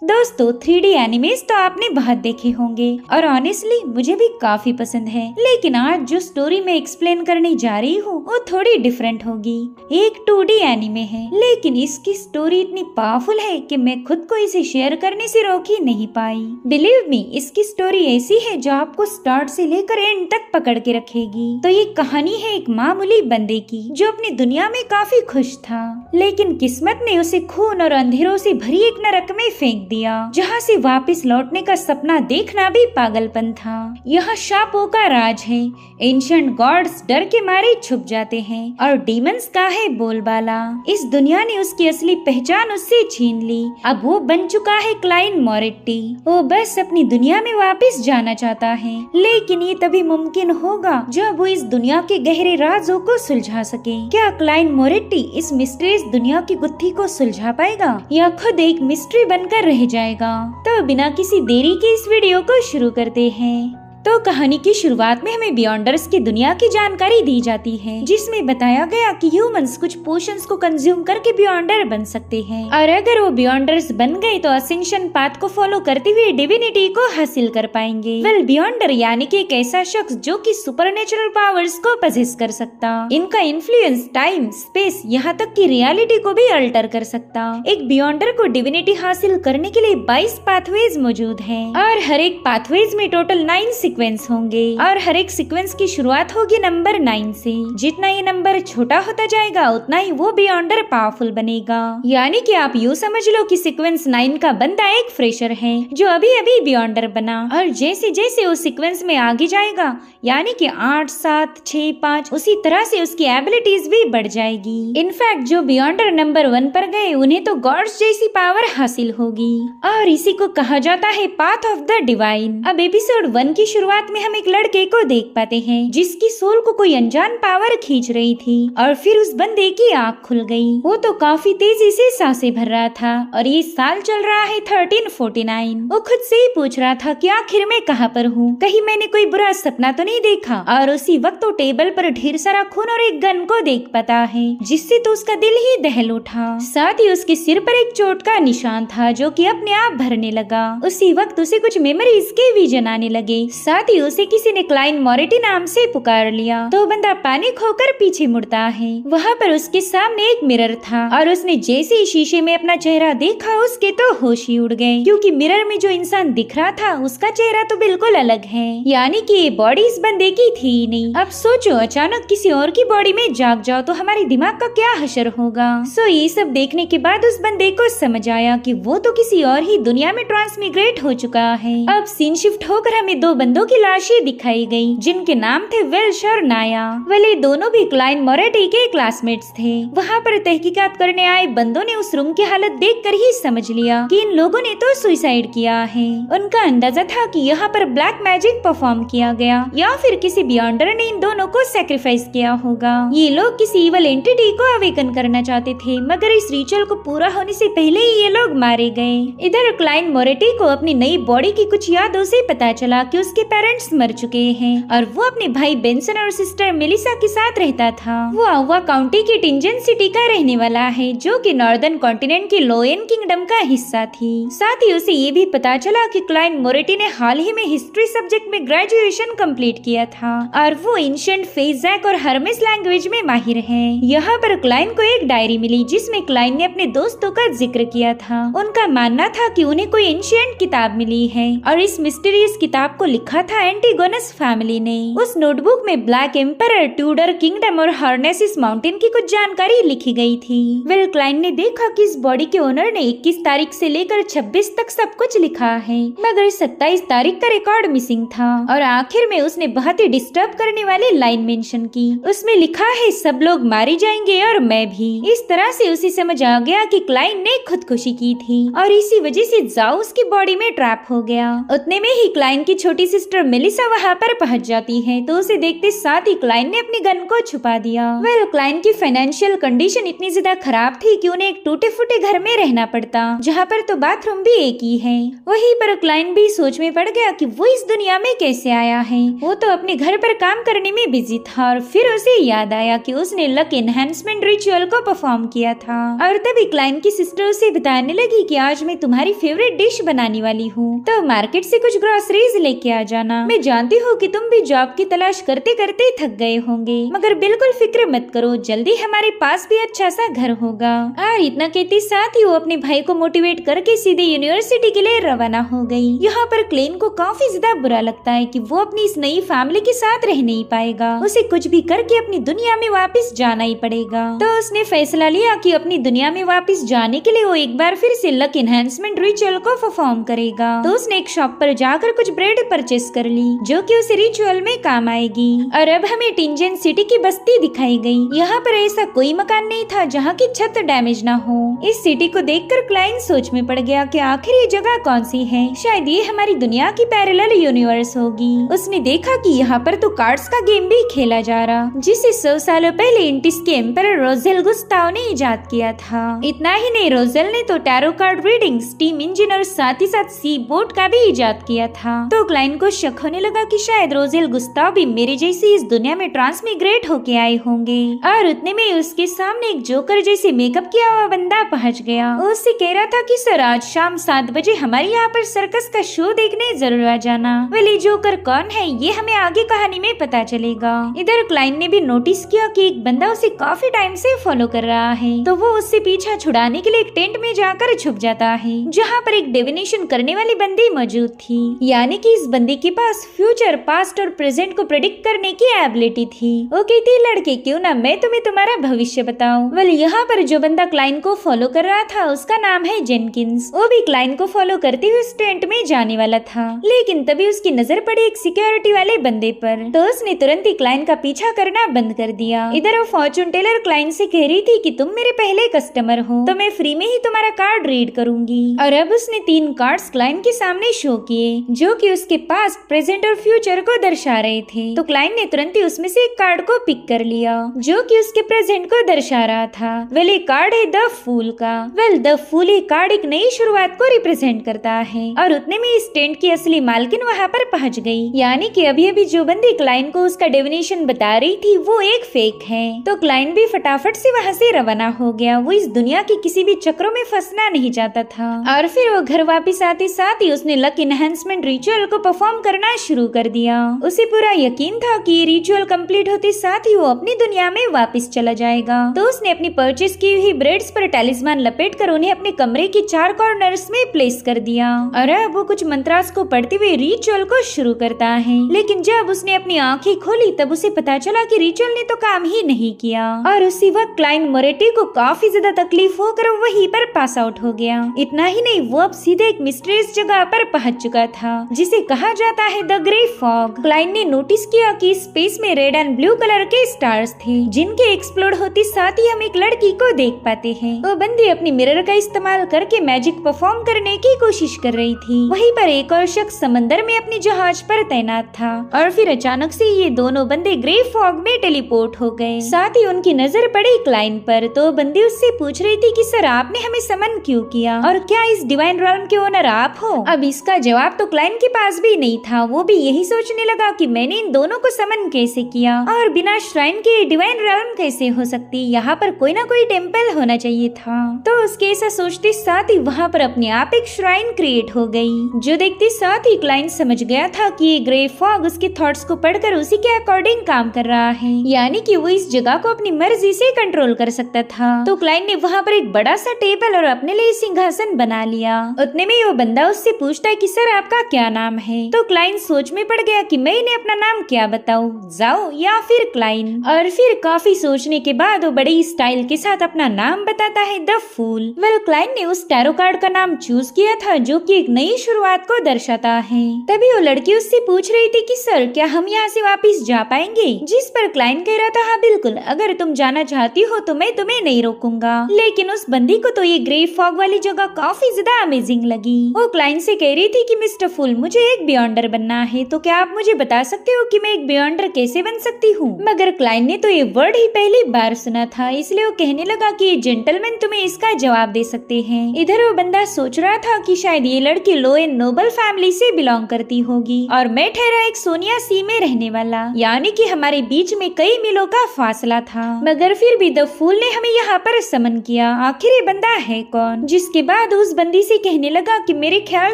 दोस्तों 3D animes तो आपने बहुत देखे होंगे और ऑनेस्टली मुझे भी काफी पसंद है, लेकिन आज जो स्टोरी मैं एक्सप्लेन करने जा रही हूँ वो थोड़ी डिफरेंट होगी। एक 2D एनिमे है, लेकिन इसकी स्टोरी इतनी पावरफुल है कि मैं खुद को इसे शेयर करने से रोक ही नहीं पाई। बिलीव मी, इसकी स्टोरी ऐसी है जो आपको स्टार्ट से लेकर एंड तक पकड़ के रखेगी। तो ये कहानी है एक मामूली बंदे की जो अपनी दुनिया में काफी खुश था, लेकिन किस्मत ने उसे खून और अंधेरों से भरी एक नरक में फेंक दिया, जहाँ से वापस लौटने का सपना देखना भी पागलपन था। यह शापों का राज है। एंशिएंट गॉड्स डर के मारे छुप जाते हैं और डीमंस का है बोलबाला। इस दुनिया ने उसकी असली पहचान उससे छीन ली। अब वो बन चुका है क्लाइन मोरेट्टी। वो बस अपनी दुनिया में वापस जाना चाहता है, लेकिन ये तभी मुमकिन होगा जब वो इस दुनिया के गहरे राजों को सुलझा सके। क्या क्लाइन मोरेट्टी इस मिस्टीरियस दुनिया की गुत्थी को सुलझा पाएगा या खुद एक मिस्ट्री बनकर रह जाएगा? तो बिना किसी देरी के इस वीडियो को शुरू करते हैं। तो कहानी की शुरुआत में हमें बियॉन्डर्स की दुनिया की जानकारी दी जाती है, जिसमें बताया गया कि ह्यूमंस कुछ पोशंस को कंज्यूम करके बियॉन्डर बन सकते हैं, और अगर वो बियॉन्डर्स बन गए तो असेंशन पाथ को फॉलो करते हुए डिविनिटी को हासिल कर पाएंगे। वेल, बियॉन्डर यानी कि एक ऐसा शख्स जो कि सुपरनेचुरल पावर्स को पजेस कर सकता। इनका इन्फ्लुएंस टाइम, स्पेस, यहाँ तक कि रियलिटी को भी अल्टर कर सकता। एक बियॉन्डर को डिविनिटी हासिल करने के लिए 22 पाथवेज मौजूद हैं, और हर एक पाथवेज में टोटल 9 सीक्वेंस होंगे, और हर एक सीक्वेंस की शुरुआत होगी नंबर 9 से। जितना ये नंबर छोटा होता जाएगा उतना ही वो बियॉन्डर पावरफुल बनेगा। यानी कि आप यूँ समझ लो कि सीक्वेंस 9 का बंदा एक फ्रेशर है जो अभी अभी बियॉन्डर बना, और जैसे जैसे वो सीक्वेंस में आगे जाएगा, यानी कि 8, 7, 6, 5, उसी तरह से उसकी एबिलिटीज भी बढ़ जाएगी। इनफैक्ट जो बियॉन्डर नंबर 1 पर गए उन्हें तो गॉड्स जैसी पावर हासिल होगी, और इसी को कहा जाता है पाथ ऑफ द डिवाइन। अब एपिसोड 1 की शुरुआत में हम एक लड़के को देख पाते हैं जिसकी सोल को कोई अनजान पावर खींच रही थी, और फिर उस बंदे की आँख खुल गई। वो तो काफी तेजी से सांसें भर रहा था, और ये साल चल रहा है 1349। वो खुद से ही पूछ रहा था कि आखिर मैं कहाँ पर हूँ, कहीं मैंने कोई बुरा सपना तो नहीं देखा। और उसी वक्त वो टेबल पर ढेर सारा खून और एक गन को देख पाता है, जिससे तो उसका दिल ही दहल उठा। साथ ही उसके सिर पर एक चोट का निशान था जो कि अपने आप भरने लगा। उसी वक्त उसे कुछ मेमोरीज के विजन आने लगे। साथ ही उसे किसी ने क्लाइन मोरेट्टी नाम से पुकार लिया, तो बंदा पैनिक होकर पीछे मुड़ता है। वहाँ पर उसके सामने एक मिरर था, और उसने जैसे ही शीशे में अपना चेहरा देखा उसके तो होश ही उड़ गए, क्योंकि मिरर में जो इंसान दिख रहा था उसका चेहरा तो बिल्कुल अलग है। यानी कि ये बॉडी इस बंदे की थी ही नहीं। अब सोचो, अचानक किसी और की बॉडी में जाग जाओ तो हमारे दिमाग का क्या हशर होगा। सो ये सब देखने के बाद उस बंदे को समझ आया कि वो तो किसी और ही दुनिया में ट्रांसमिग्रेट हो चुका है। अब सीन शिफ्ट होकर हमें दो बंदों की लाशें दिखाई गई, जिनके नाम थे वेल्श और नाया। वेल, दोनों भी क्लाइन मोरेट्टी के क्लासमेट्स थे। वहाँ पर तहकीकात करने आए बंदों ने उस रूम की हालत देखकर ही समझ लिया कि इन लोगों ने तो सुसाइड किया है। उनका अंदाजा था कि यहाँ पर ब्लैक मैजिक परफॉर्म किया गया, या फिर किसी बियॉन्डर ने इन दोनों को सैक्रिफाइस किया होगा। ये लोग किसी इवल एंटिटी को अवेकन करना चाहते थे, मगर इस रिचुअल को पूरा होने से पहले ही ये लोग मारे गए। इधर क्लाइन मोरेट्टी को अपनी नई बॉडी की कुछ यादों से पता चला कि उसके पेरेंट्स मर चुके हैं, और वो अपने भाई बेंसन और सिस्टर मेलिसा के साथ रहता था। वो आवा काउंटी की टिंजन सिटी का रहने वाला है, जो कि नॉर्दर्न कॉन्टिनेंट की लोएन किंगडम का हिस्सा थी। साथ ही उसे ये भी पता चला कि क्लाइन मोरेट्टी ने हाल ही में हिस्ट्री सब्जेक्ट में ग्रेजुएशन कंप्लीट किया था, और वो एंशिएंट फेज़ैक और हर्मेस लैंग्वेज में माहिर है। यहाँ पर क्लाइन को एक डायरी मिली, जिसमें क्लाइन ने अपने दोस्तों का जिक्र किया था। उनका मानना था कि उन्हें कोई एंशिएंट किताब मिली है, और इस मिस्टीरियस किताब को लिखा था एंटीगोनस फैमिली ने। उस नोटबुक में ब्लैक एम्परर, ट्यूडर किंगडम और हार्नेसिस माउंटेन की कुछ जानकारी लिखी गई थी। वेल, क्लाइन ने देखा कि इस बॉडी के ओनर ने 21 तारीख से लेकर 26 तक सब कुछ लिखा है, मगर 27 तारीख का रिकॉर्ड मिसिंग था, और आखिर में उसने बहुत ही डिस्टर्ब करने वाली लाइन मेंशन की। उसमें लिखा है, सब लोग मारे जाएंगे और मैं भी। इस तरह से उसे समझ आ गया कि क्लाइन ने खुदकुशी की थी, और इसी वजह से जाओ उसकी बॉडी में ट्रैप हो गया। उतने में ही क्लाइन की छोटी सिस्टर सिस्टर मेलिसा वहाँ पर पहुँच जाती है तो उसे देखते साथ ही क्लाइन ने अपनी गन को छुपा दिया। वेल क्लाइन की फाइनेंशियल कंडीशन इतनी ज्यादा खराब थी कि उन्हें एक टूटे फूटे घर में रहना पड़ता, जहाँ पर तो बाथरूम भी एक ही है। वहीं पर क्लाइन भी सोच में पड़ गया कि वो इस दुनिया में कैसे आया है। वो तो अपने घर पर काम करने में बिजी था और फिर उसे याद आया कि उसने लक एनहांसमेंट रिचुअल को परफॉर्म किया था। और तभी क्लाइन की सिस्टर उसे बताने लगी कि आज मैं तुम्हारी फेवरेट डिश बनाने वाली हूँ, तो मार्केट से कुछ ग्रोसरीज लेके आ जाना। मैं जानती हूँ कि तुम भी जॉब की तलाश करते करते थक गए होंगे, मगर बिल्कुल फिक्र मत करो, जल्दी हमारे पास भी अच्छा सा घर होगा। और इतना कहते साथ ही वो अपने भाई को मोटिवेट करके सीधे यूनिवर्सिटी के लिए रवाना हो गई। यहाँ पर क्लेन को काफी ज्यादा बुरा लगता है कि वो अपनी इस नई फैमिली के साथ रह नहीं पाएगा, उसे कुछ भी करके अपनी दुनिया में वापस जाना ही पड़ेगा। तो उसने फैसला लिया कि अपनी दुनिया में वापस जाने के लिए वो एक बार फिर से लक एनहांसमेंट रिचुअल को परफॉर्म करेगा। तो उसने एक शॉप पर जाकर कुछ ब्रेड परचेस कर ली जो कि उसे रिचुअल में काम आएगी। और अब हमें टिंजन सिटी की बस्ती दिखाई गई। यहाँ पर ऐसा कोई मकान नहीं था जहाँ की छत डैमेज ना हो। इस सिटी को देखकर क्लाइन सोच में पड़ गया कि आखिर ये जगह कौन सी है, शायद ये हमारी दुनिया की पैरेलल यूनिवर्स होगी। उसने देखा कि यहाँ पर तो कार्ड्स का गेम भी खेला जा रहा, जिसे 100 सालों पहले इंटिस के एम्परर रोजेल गुस्ताव ने इजाद किया था। इतना ही नहीं, रोजेल ने तो tarot card reading, steam engine और साथ ही साथ सी बोट का भी इजाद किया था। तो क्लाइन को शक होने लगा कि शायद रोजेल गुस्ताव भी मेरे जैसी इस दुनिया में ट्रांसमिग्रेट होके आए होंगे। और उतने में उसके सामने एक जोकर जैसे मेकअप किया हुआ बंदा पहुंच गया। उससे कह रहा था कि सर आज शाम 7 बजे हमारे यहाँ पर सर्कस का शो देखने जरूर आ जाना। वेल जोकर कौन है ये हमें आगे कहानी में पता चलेगा। इधर क्लाइन ने भी नोटिस किया कि एक बंदा उसे काफी टाइम से फॉलो कर रहा है, तो वो उससे पीछा छुड़ाने के लिए एक टेंट में जाकर छुप जाता है, जहाँ पर एक डिविनेशन करने वाली बंदी मौजूद थी। यानी कि इस बंदी के पास फ्यूचर, पास्ट और प्रेजेंट को प्रेडिक्ट करने की एबिलिटी थी। वो कहती लड़के क्यों ना मैं तुम्हें तुम्हारा भविष्य बताऊं। वेल यहाँ पर जो बंदा क्लाइन को फॉलो कर रहा था उसका नाम है जेनकिंस। वो भी क्लाइन को फॉलो करते हुए उस टेंट में जाने वाला था, लेकिन तभी उसकी नजर पड़ी एक सिक्योरिटी वाले बंदे पर, तो उसने तुरंत ही क्लाइन का पीछा करना बंद कर दिया। इधर वो फॉर्चून टेलर क्लाइन से कह रही थी कि तुम मेरे पहले कस्टमर हो, तो मैं फ्री में ही तुम्हारा कार्ड रीड करूंगी। और अब उसने 3 कार्ड्स क्लाइन के सामने शो किए जो कि उसके पास्ट, प्रेजेंट और फ्यूचर को दर्शा रहे थे। तो क्लाइन ने तुरंत ही उसमें से एक कार्ड को पिक कर लिया जो कि उसके प्रेजेंट को दर्शा रहा था। वेल ये कार्ड है द फूल का। वेल द फूल ये कार्ड एक नई शुरुआत को रिप्रेजेंट करता है। और उतने में इस टेंट की असली मालकिन वहाँ पर पहुँच गई। यानी कि अभी अभी जो बंदी क्लाइन को उसका डेफिनेशन बता रही थी वो एक फेक है। तो क्लाइन भी फटाफट से वहाँ से रवाना हो गया। वो इस दुनिया के किसी भी चक्रों में फंसना नहीं चाहता था। और फिर वो घर वापिस आते साथ ही उसने लक एनहांसमेंट रिचुअल को परफॉर्म करना शुरू कर दिया। उसे पूरा यकीन था कि ये रिचुअल कंप्लीट होते साथ ही वो अपनी दुनिया में वापस चला जाएगा। तो उसने अपनी परचेस की हुई ब्रेड्स पर टैलिस्मान लपेट कर उन्हें अपने कमरे के 4 कॉर्नर्स में प्लेस कर दिया। और अब वो कुछ मंत्रास को पढ़ते हुए रिचुअल को शुरू करता है। लेकिन जब उसने अपनी आंखें खोली तब उसे पता चला कि रिचुअल ने तो काम ही नहीं किया। और उसी वक्त क्लाइन मोरेटी को काफी ज्यादा तकलीफ होकर वहीं पर पास आउट हो गया। इतना ही नहीं, वो अब सीधे एक मिस्टीरियस जगह पर पहुंच चुका था जिसे कहा जाता है द ग्रे फॉग। क्लाइन ने नोटिस किया कि स्पेस में रेड एंड ब्लू कलर के स्टार्स थे जिनके एक्सप्लोड होते साथ ही हम एक लड़की को देख पाते हैं। वो बंदी अपनी मिरर का इस्तेमाल करके मैजिक परफॉर्म करने की कोशिश कर रही थी। वहीं पर एक और शख्स समंदर में अपनी जहाज पर तैनात था। और फिर अचानक से ये दोनों बंदे ग्रे फॉग में टेलीपोर्ट हो गए। साथ ही उनकी नजर पड़ी क्लाइन पर, तो बंदी उससे पूछ रही थी कि सर आपने हमें समन क्यों किया और क्या इस डिवाइन रॉल्म के ओनर आप हो। अब इसका जवाब तो क्लाइन के पास भी नहीं था। वो भी यही सोचने लगा कि मैंने इन दोनों को समन कैसे किया और बिना श्राइन के डिवाइन रॉल्म कैसे हो सकती, यहाँ पर कोई ना कोई टेम्पल होना चाहिए था। तो उसके ऐसा सोचते साथ ही वहाँ पर अपने आप एक श्राइन क्रिएट हो गई, जो देखते साथ ही क्लाइन समझ गया था कि ये ग्रे फॉग उसके थॉट्स को पढ़कर उसी के अकॉर्डिंग काम कर रहा है, यानी कि वो इस जगह को अपनी मर्जी से कंट्रोल कर सकता था। तो क्लाइन ने वहाँ पर एक बड़ा सा टेबल और अपने लिए सिंहासन बना लिया। उतने में वो बंदा उससे पूछता है कि सर आपका क्या नाम है। तो क्लाइन सोच में पड़ गया कि मैं इन्हें अपना नाम क्या बताऊं, जाओ या फिर क्लाइन। और फिर काफी सोचने के बाद वो बड़ी स्टाइल के साथ अपना नाम बताता है द फूल। वेल क्लाइन ने उस टैरो कार्ड का नाम चूज किया था जो कि एक नई शुरुआत को दर्शाता है। तभी वो लड़की उससे पूछ रही थी कि सर क्या हम यहाँ से वापस जा पाएंगे, जिस पर क्लाइन कह रहा था हाँ बिल्कुल, अगर तुम जाना चाहती हो तो मैं तुम्हें नहीं रोकूंगा। लेकिन उस बंदी को तो ये ग्रे फॉग वाली जगह काफी ज्यादा अमेजिंग लगी। वो क्लाइन से कह रही थी कि मिस्टर फूल मुझे एक बियॉन्ड बियॉन्डर बनना है तो क्या आप मुझे बता सकते हो कि मैं एक बियॉन्डर कैसे बन सकती हूँ। मगर क्लाइंट ने तो ये वर्ड ही पहली बार सुना था, इसलिए वो कहने लगा कि जेंटलमैन तुम्हें इसका जवाब दे सकते हैं। इधर वो बंदा सोच रहा था कि शायद ये लड़की लो एंड नोबल फैमिली से बिलोंग करती होगी और मैं ठहरा एक सोनिया सी में रहने वाला, यानी कि हमारे बीच में कई मीलों का फासला था। मगर फिर भी द फूल ने हमें यहाँ पर समन किया। आखिर ये बंदा है कौन? जिसके बाद उस बंदी से कहने लगा कि मेरे ख्याल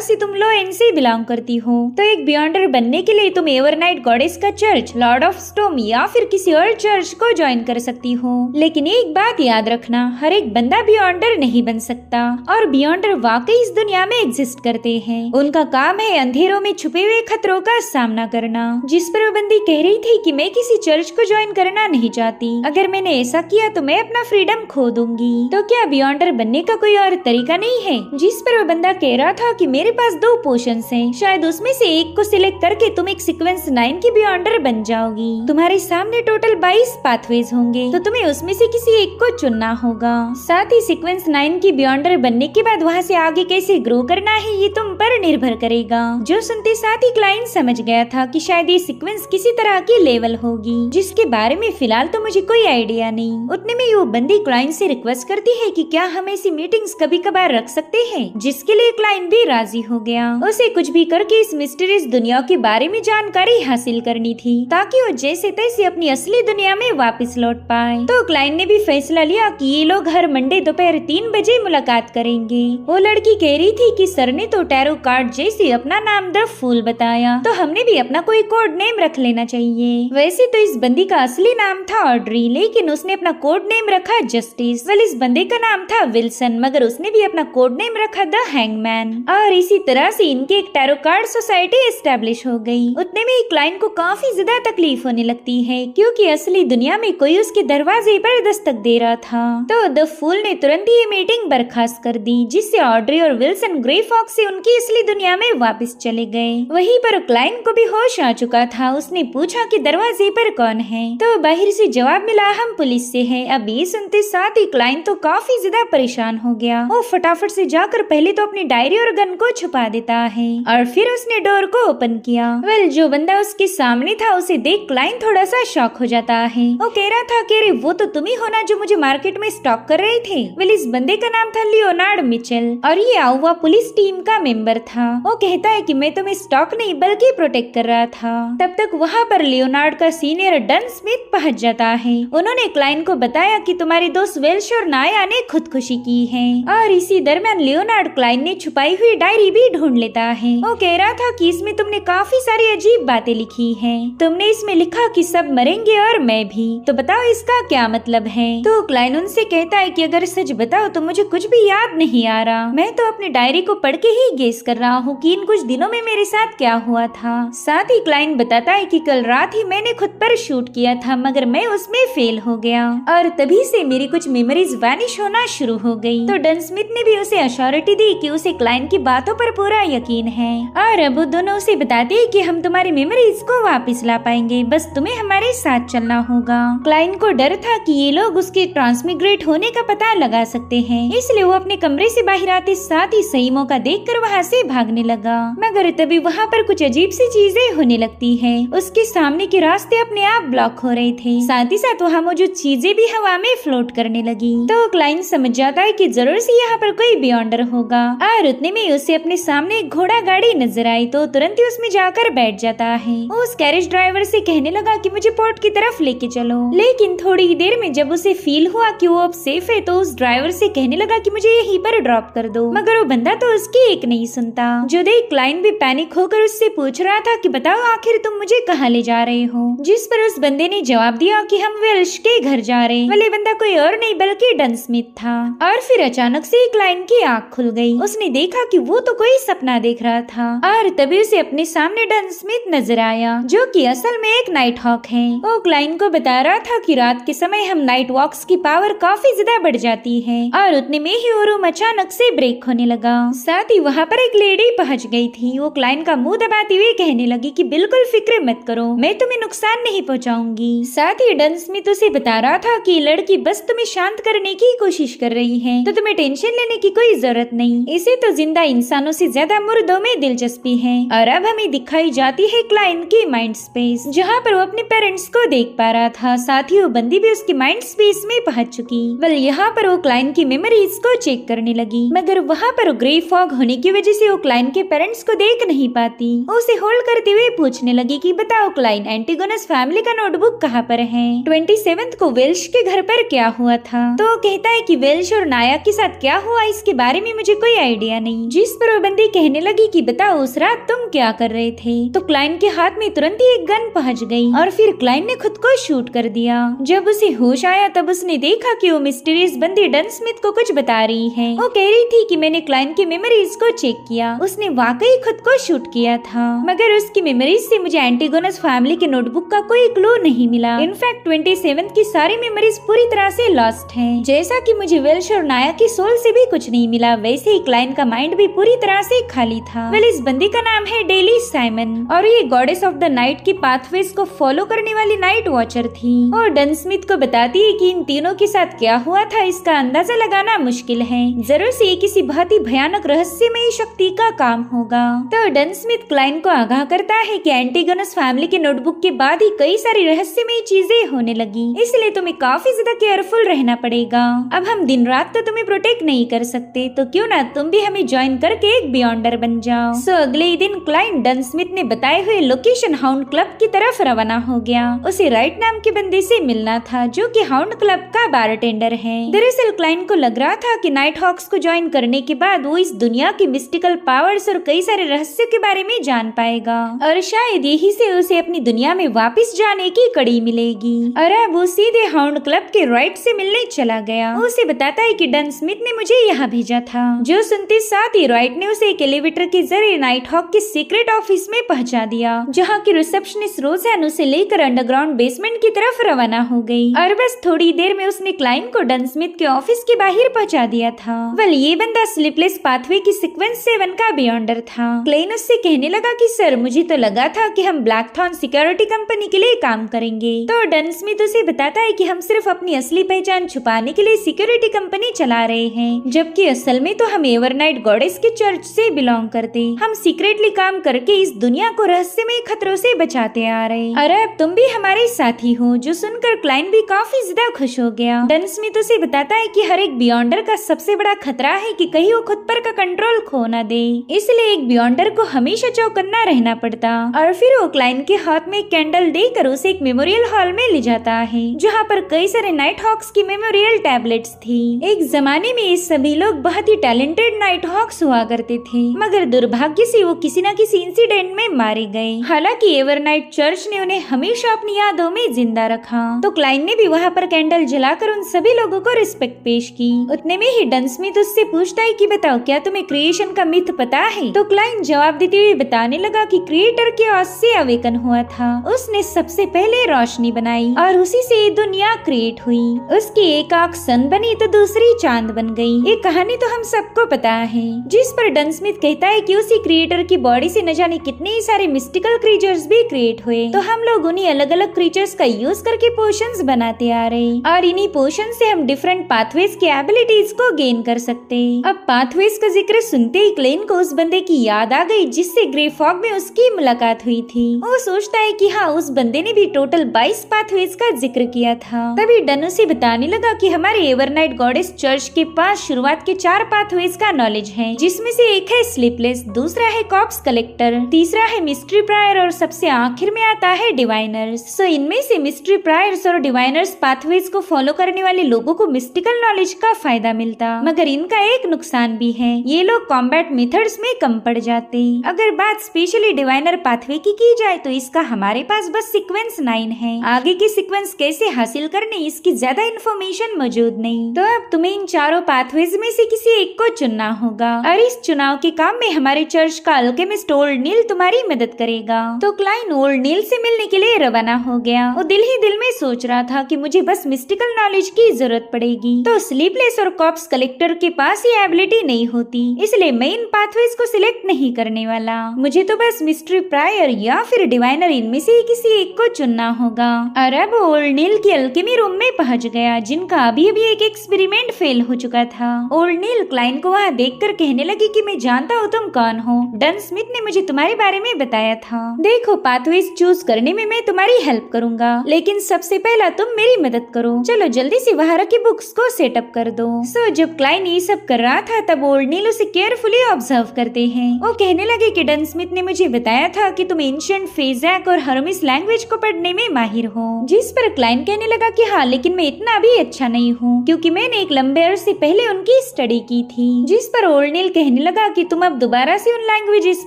से तुम लो एंड से बिलोंग करती हो, तो एक बियॉन्डर बनने के लिए तुम एवरनाइट गॉडेस का चर्च, लॉर्ड ऑफ स्टोम या फिर किसी और चर्च को ज्वाइन कर सकती हो। लेकिन एक बात याद रखना, हर एक बंदा बियॉन्डर नहीं बन सकता और बियॉन्डर वाकई इस दुनिया में एग्जिस्ट करते हैं। उनका काम है अंधेरों में छुपे हुए खतरों का सामना करना। जिस पर वो बंदी कह रही थी कि मैं किसी चर्च को ज्वाइन करना नहीं चाहती, अगर मैंने ऐसा किया तो मैं अपना फ्रीडम खो दूंगी। तो क्या बियॉन्डर बनने का कोई और तरीका नहीं है? जिस पर वो बंदा कह रहा था कि मेरे पास 2 पोशंस हैं, शायद उसमें से एक को सिलेक्ट करके तुम एक सीक्वेंस 9 की बियॉन्डर बन जाओगी। तुम्हारे सामने टोटल 22 पाथवेज होंगे, तो तुम्हें उसमें से किसी एक को चुनना होगा। साथ ही सीक्वेंस 9 की बियॉन्डर बनने के बाद वहाँ से आगे कैसे ग्रो करना है ये तुम पर निर्भर करेगा। जो सुनते साथ ही क्लाइंट समझ गया था कि शायद ये सीक्वेंस किसी तरह की लेवल होगी, जिसके बारे में फिलहाल तो मुझे कोई आइडिया नहीं। उतने में वो बंदी क्लाइंट से रिक्वेस्ट करती है कि क्या हम ऐसी मीटिंग्स कभी कभार रख सकते हैं, जिसके लिए क्लाइंट भी राजी हो गया। उसे कुछ भी करके इस मिस्टीरियस दुनिया के बारे में जानकारी हासिल करनी थी, ताकि वो जैसे तैसे अपनी असली दुनिया में वापस लौट पाए। तो क्लाइंट ने भी फैसला लिया कि ये लोग हर मंडे दोपहर 3 बजे मुलाकात करेंगे। वो लड़की कह रही थी कि सर ने तो टैरो कार्ड जैसे अपना नाम द फूल बताया, तो हमने भी अपना कोई कोड नेम रख लेना चाहिए। वैसे तो इस बंदी का असली नाम था ऑड्री, लेकिन उसने अपना कोड नेम रखा जस्टिस। वेल, इस बंदे का नाम था विल्सन, मगर उसने भी अपना कोड नेम रखा द हैंगमैन। और इसी तरह से इनके एक टैरो कार्ड सोसाइटी एस्टेब्लिश हो गई। उतने में क्लाइंट को काफी ज्यादा तकलीफ होने लगती है, क्योंकि असली दुनिया में कोई उसके दरवाजे पर दस्तक दे रहा था। तो द फूल ने तुरंत ही ये मीटिंग बर्खास्त कर दी, जिससे ऑड्री और विल्सन ग्रे फॉक्स से उनकी असली दुनिया में वापस चले गए। वहीं पर क्लाइंट को भी होश आ चुका था। उसने पूछा कि दरवाजे पर कौन है, तो बाहर से जवाब मिला हम पुलिस से है। अब ये सुनते साथ ही क्लाइंट तो काफी ज्यादा परेशान हो गया। वो फटाफट से जाकर पहले तो अपनी डायरी और गन को छुपा देता है और फिर उसने डोर को ओपन किया। वेल, जो बंदा उसके सामने था उसे देख क्लाइंट थोड़ा सा शॉक हो जाता है। वो कह रहा था कि अरे वो तो तुम ही हो ना जो मुझे मार्केट में स्टॉक कर रहे थे। वेल, इस बंदे का नाम था लियोनार्ड मिचेल और ये आउवा पुलिस टीम का मेंबर था। वो कहता है कि मैं तुम्हें स्टॉक नहीं बल्कि प्रोटेक्ट कर रहा था। तब तक वहाँ पर लियोनार्ड का सीनियर डन स्मिथ पहुंच जाता है। उन्होंने क्लाइंट को बताया कि तुम्हारे दोस्त वेल्श और नाया ने खुदकुशी की है। और इसी दरमियान लियोनार्ड क्लाइंट ने छुपाई हुई डायरी भी ढूंढ लेता है। वो कह रहा था कि इसमें तुमने काफी सारी अजीब बातें लिखी हैं। तुमने इसमें लिखा कि सब मरेंगे और मैं भी, तो बताओ इसका क्या मतलब है। तो क्लाइंट उनसे कहता है कि अगर सच बताओ तो मुझे कुछ भी याद नहीं आ रहा। मैं तो अपनी डायरी को पढ़ के ही गेस कर रहा हूँ कि इन कुछ दिनों में मेरे साथ क्या हुआ था। साथ ही क्लाइंट बताता है कि कल रात ही मैंने खुद पर शूट किया था, मगर मैं उसमें फेल हो गया और तभी से मेरी कुछ मेमोरीज वैनिश होना शुरू हो गई। तो डन स्मिथ ने भी उसे अश्योरिटी दी कि उसे क्लाइंट की बातों पर पूरा यकीन है और अब दोनों उसे बताते हैं कि हम तुम्हारी मेमोरीज को वापस ला पाएंगे, बस तुम्हें हमारे साथ चलना होगा। क्लाइंट को डर था कि ये लोग उसके ट्रांसमिग्रेट होने का पता लगा सकते हैं, इसलिए वो अपने कमरे से बाहर आते साथ ही सही मौका देखकर वहाँ से भागने लगा। मगर तभी वहाँ पर कुछ अजीब सी चीजें होने लगती है। उसके सामने के रास्ते अपने आप ब्लॉक हो रहे थे, साथ ही साथ वहाँ मौजूद चीजें भी हवा में फ्लोट करने लगी। तो क्लाइंट समझ जाता है कि जरूर से यहाँ पर कोई बियॉन्डर होगा और उतने में उसे अपने सामने एक घोड़ा गाड़ी नजर आई, तो तुरंत ही उसमें जाकर बैठ जाता है। वो उस कैरेज ड्राइवर से कहने लगा कि मुझे पोर्ट की तरफ लेके चलो, लेकिन थोड़ी देर में जब उसे फील हुआ कि वो अब सेफ है, तो उस ड्राइवर से कहने लगा कि मुझे यहीं पर ड्रॉप कर दो। मगर वो बंदा तो उसकी एक नहीं सुनता। जो देख क्लाइंट भी पैनिक होकर उससे पूछ रहा था कि बताओ आखिर तुम मुझे कहाँ ले जा रहे हो। जिस पर उस बंदे ने जवाब दिया कि हम वेल्श के घर जा रहे हैं। वाले बंदा कोई और नहीं बल्कि डन स्मिथ था। और फिर अचानक से क्लाइंट की आँख खुल गई। उसने देखा कि वो तो कोई सपना देख रहा था और तभी उसे अपने सामने डन स्मिथ नजर आया, जो कि असल में एक नाइट हॉक है। वो क्लाइंट को बता रहा था कि रात के समय हम नाइट वॉक्स की पावर काफी ज्यादा बढ़ जाती है और उतने में ही वो रूम अचानक से ब्रेक होने लगा। साथ ही वहाँ पर एक लेडी पहुँच गई थी। वो क्लाइंट का मुंह दबाते हुए कहने लगी कि बिल्कुल फिक्र मत करो, मैं तुम्हें नुकसान नहीं पहुँचाऊंगी। साथ ही डन स्मिथ उसे बता रहा था कि लड़की बस तुम्हें शांत करने की कोशिश कर रही है, तो तुम्हें टेंशन लेने की कोई जरूरत नहीं। इसे तो जिंदा इंसानों से ज्यादा मुर्दों में दिलचस्पी है। और अब हमें दिखाई जाती है क्लाइन की माइंड स्पेस, जहाँ पर वो अपने पेरेंट्स को देख पा रहा था। साथ ही वो बंदी भी उसकी माइंड स्पेस में पहुंच चुकी। वेल यहाँ पर वो क्लाइन की मेमोरीज को चेक करने लगी, मगर वहाँ पर ग्रे फॉग होने की वजह से वो क्लाइन के पेरेंट्स को देख नहीं पाती। उसे होल्ड करते हुए पूछने लगी कि बताओ क्लाइन, एंटीगोनस फैमिली का नोटबुक कहाँ पर है? 27 को वेल्श के घर पर क्या हुआ था? तो वो कहता है कि वेल्श और नायक के साथ क्या हुआ इसके बारे में मुझे कोई आइडिया नहीं। जिस पर वो बंदी कहने लगी कि बताओ उस रात तुम क्या कर रहे थे? तो क्लाइन के हाथ में तुरंत ही एक गन पहुंच गई और फिर क्लाइन ने खुद को शूट कर दिया। जब उसे होश आया तब उसने देखा कि वो मिस्टीरियस बंदी डन स्मिथ को कुछ बता रही है। वो कह रही थी कि मैंने क्लाइन की मेमोरीज को चेक किया, उसने वाकई खुद को शूट किया था, मगर उसकी मेमोरीज से मुझे एंटीगोनस फैमिली के नोटबुक का कोई क्लू नहीं मिला। इनफैक्ट 27 की सारी मेमोरीज पूरी तरह से लॉस्ट हैं। जैसा कि मुझे वेल्श और नायक की सोल से भी कुछ नहीं मिला, वैसे ही क्लाइन का माइंड भी पूरी तरह से खाली था। वेल इस बंदी का नाम है डेली साइमन और ये गॉडेस ऑफ द नाइट की पाथवेज को फॉलो करने वाली नाइट वॉचर थी। और डन स्मिथ को बताती है कि इन तीनों के साथ क्या हुआ था इसका अंदाजा लगाना मुश्किल है, जरूर से ये किसी बहुत ही भयानक रहस्यमयी शक्ति का काम होगा। तो डन स्मिथ क्लाइन को आगाह करता है कि एंटीगोनस फैमिली के नोटबुक के बाद ही कई सारी रहस्यमयी चीजें होने लगी, इसलिए तुम्हें काफी ज्यादा केयरफुल रहना पड़ेगा। अब हम दिन रात तो तुम्हें प्रोटेक्ट नहीं कर सकते, तो क्यों ना तुम भी हमें ज्वाइन करके एक बियॉन्डर बन जाओ। सो अगले ही दिन क्लाइन डन स्मिथ ने बताए हुए लोकेशन हाउंड क्लब की तरफ रवाना हो गया। उसे राइट नाम के बंदे से मिलना था जो कि हाउंड क्लब का बारटेंडर है। दरअसल क्लाइन को लग रहा था कि नाइट हॉक्स को ज्वाइन करने के बाद वो इस दुनिया की मिस्टिकल पावर्स और कई सारे रहस्यों के बारे में जान पाएगा और शायद यही से उसे अपनी दुनिया में वापस जाने की कड़ी मिलेगी। और अब वो सीधे हाउंड क्लब के राइट से मिलने चला गया। उसे बताता है कि डन स्मिथ ने मुझे यहाँ भेजा था, जो सुनते साथ ही राइट ने उसे एक एलिवेटर के जरिए नाइट हॉक के सीक्रेट ऑफिस में पहुंचा दिया, जहाँ की रिसेप्शनिस्ट रोज़ान उसे लेकर अंडरग्राउंड बेसमेंट की तरफ रवाना हो गई। और बस थोड़ी देर में उसने क्लाइन को डन स्मिथ के ऑफिस के बाहर पहुंचा दिया था। वेल ये बंदा स्लीपलेस पाथवे की सीक्वेंस 7 का बियॉन्डर था। क्लाइन उससे कहने लगा कि सर मुझे तो लगा था कि हम ब्लैकथॉर्न सिक्योरिटी कंपनी के लिए काम करेंगे। तो डन स्मिथ उसे बताता है कि हम सिर्फ अपनी असली पहचान छुपाने के लिए सिक्योरिटी कंपनी चला रहे हैं, जबकि असल में तो हम एवरनाइट गॉडेस के चर्च से बिलोंग करते। हम सीक्रेटली काम करके इस दुनिया को रहस्यमय खतरों से बचाते आ रहे। अरे अब तुम भी हमारे साथी हो। जो सुनकर क्लाइन भी काफी ज्यादा खुश हो गया। डन स्मिथ उसे बताता है कि हर एक बियॉन्डर का सबसे बड़ा खतरा है कि कहीं वो खुद पर का कंट्रोल खो न दे, इसलिए एक बियॉन्डर को हमेशा चौकन्ना रहना पड़ता। और फिर वो क्लाइन के हाथ में कैंडल देकर उसे एक मेमोरियल हॉल में ले जाता है, जहाँ पर कई सारे नाइट हॉक्स की मेमोरियल टैबलेट्स थी। एक जमाने में सभी लोग बहुत ही टैलेंटेड नाइट हॉक्स हुआ करते थे, मगर दुर्भाग्य से वो किसी न किसी इंसिडेंट में मारे गए। हालांकि एवरनाइट चर्च ने उन्हें हमेशा अपनी यादों में जिंदा रखा। तो क्लाइन ने भी वहाँ पर कैंडल जलाकर उन सभी लोगों को रिस्पेक्ट पेश की। उतने में ही डन स्मिथ उससे पूछता है कि बताओ क्या तुम्हें क्रिएशन का मिथ पता है? तो क्लाइन जवाब देते हुए बताने लगा कि क्रिएटर के औस से अवेकन हुआ था। उसने सबसे पहले रोशनी बनाई और उसी से ये दुनिया क्रिएट हुई। उसकी एक आंख सन बनी तो दूसरी चांद बन गई। ये कहानी तो हम सबको पता है। जिस पर डन स्मिथ कहता है कि उसी क्रिएटर की बॉडी से न जाने कितने ही सारे मिस्टिकल क्रीचर्स भी क्रिएट हुए, तो हम लोग उन्हीं अलग अलग क्रीचर्स का यूज करके पोशंस बनाते आ रहे और इन्हीं पोशन से हम डिफरेंट पाथवेज की एबिलिटीज को गेन कर सकते। अब पाथवेज का जिक्र सुनते ही क्लेन को उस बंदे की याद आ गई जिससे ग्रे फॉग में उसकी मुलाकात हुई थी। वो सोचता है कि हाँ उस बंदे ने भी टोटल 22 पाथवेज का जिक्र किया था। तभी डन उसे बताने लगा कि हमारे एवरनाइट गॉडेस चर्च के पास शुरुआत के 4 पाथवेज का नॉलेज है, जिसमें से एक है स्लीपलेस, दूसरा है कॉप्स कलेक्टर, तीसरा है मिस्ट्री प्रायर और सबसे आखिर में आता है डिवाइनर्स। सो इनमें से मिस्ट्री प्रायर्स और डिवाइनर्स पाथवेज को फॉलो करने वाले लोगों को मिस्टिकल नॉलेज का फायदा मिलता, मगर इनका एक नुकसान भी है, ये लोग कॉम्बैट मेथड्स में कम पड़ जाते। अगर बात स्पेशली डिवाइनर पाथवे की जाए तो इसका हमारे पास बस सीक्वेंस 9 है। आगे की सीक्वेंस कैसे हासिल करने इसकी ज्यादा इन्फॉर्मेशन मौजूद नहीं। तो अब तुम्हें इन चारों पाथवेज में से किसी एक को चुनना होगा और इस चुनाव के काम में हमारे चर्च का अल्केमिस्ट ओल्ड नील तुम्हारी मदद करेगा। तो क्लाइन ओल्ड नील से मिलने के लिए रवाना हो गया। वो दिल ही दिल में सोच रहा था कि मुझे बस मिस्टिकल नॉलेज की जरूरत पड़ेगी। तो स्लीपलेस और कॉप्स कलेक्टर के पास ये एबिलिटी नहीं होती, इसलिए मैं इन पाथवेज को सिलेक्ट नहीं करने वाला। मुझे तो बस मिस्ट्री प्रायर या फिर डिवाइनर इनमें से किसी एक को चुनना होगा। और अब ओल्ड नील की अल्केमी रूम में पहुंच गया, जिनका अभी एक एक्सपेरिमेंट फेल हो चुका था। ओल्ड नील क्लाइन को वहाँ देखकर कहने लगी कि मैं जानता हूँ तुम कौन हो। डन स्मिथ स्मिथ ने मुझे तुम्हारे बारे में बताया था। देखो, पाथवेज चूज करने में मैं तुम्हारी हेल्प करूंगा, लेकिन सबसे पहला तुम मेरी मदद करो। चलो जल्दी से वहाँ रखी बुक्स को सेटअप कर दो। जब क्लाइन ये सब कर रहा था तब ओल्ड नील उसे केयरफुली ऑब्जर्व करते हैं। वो कहने लगे कि डन स्मिथ ने मुझे बताया था कि तुम एंशिएंट फेज़ैक और हर्मिस लैंग्वेज को पढ़ने में माहिर हो। जिस पर क्लाइन कहने लगा कि हाँ, लेकिन मैं इतना भी अच्छा नहीं हूँ क्योंकि मैंने एक लंबे अरसे पहले उनकी स्टडी की थी। जिस पर ओल्ड नील कहने लगा कि तुम अब दोबारा से उन लैंग्वेजेस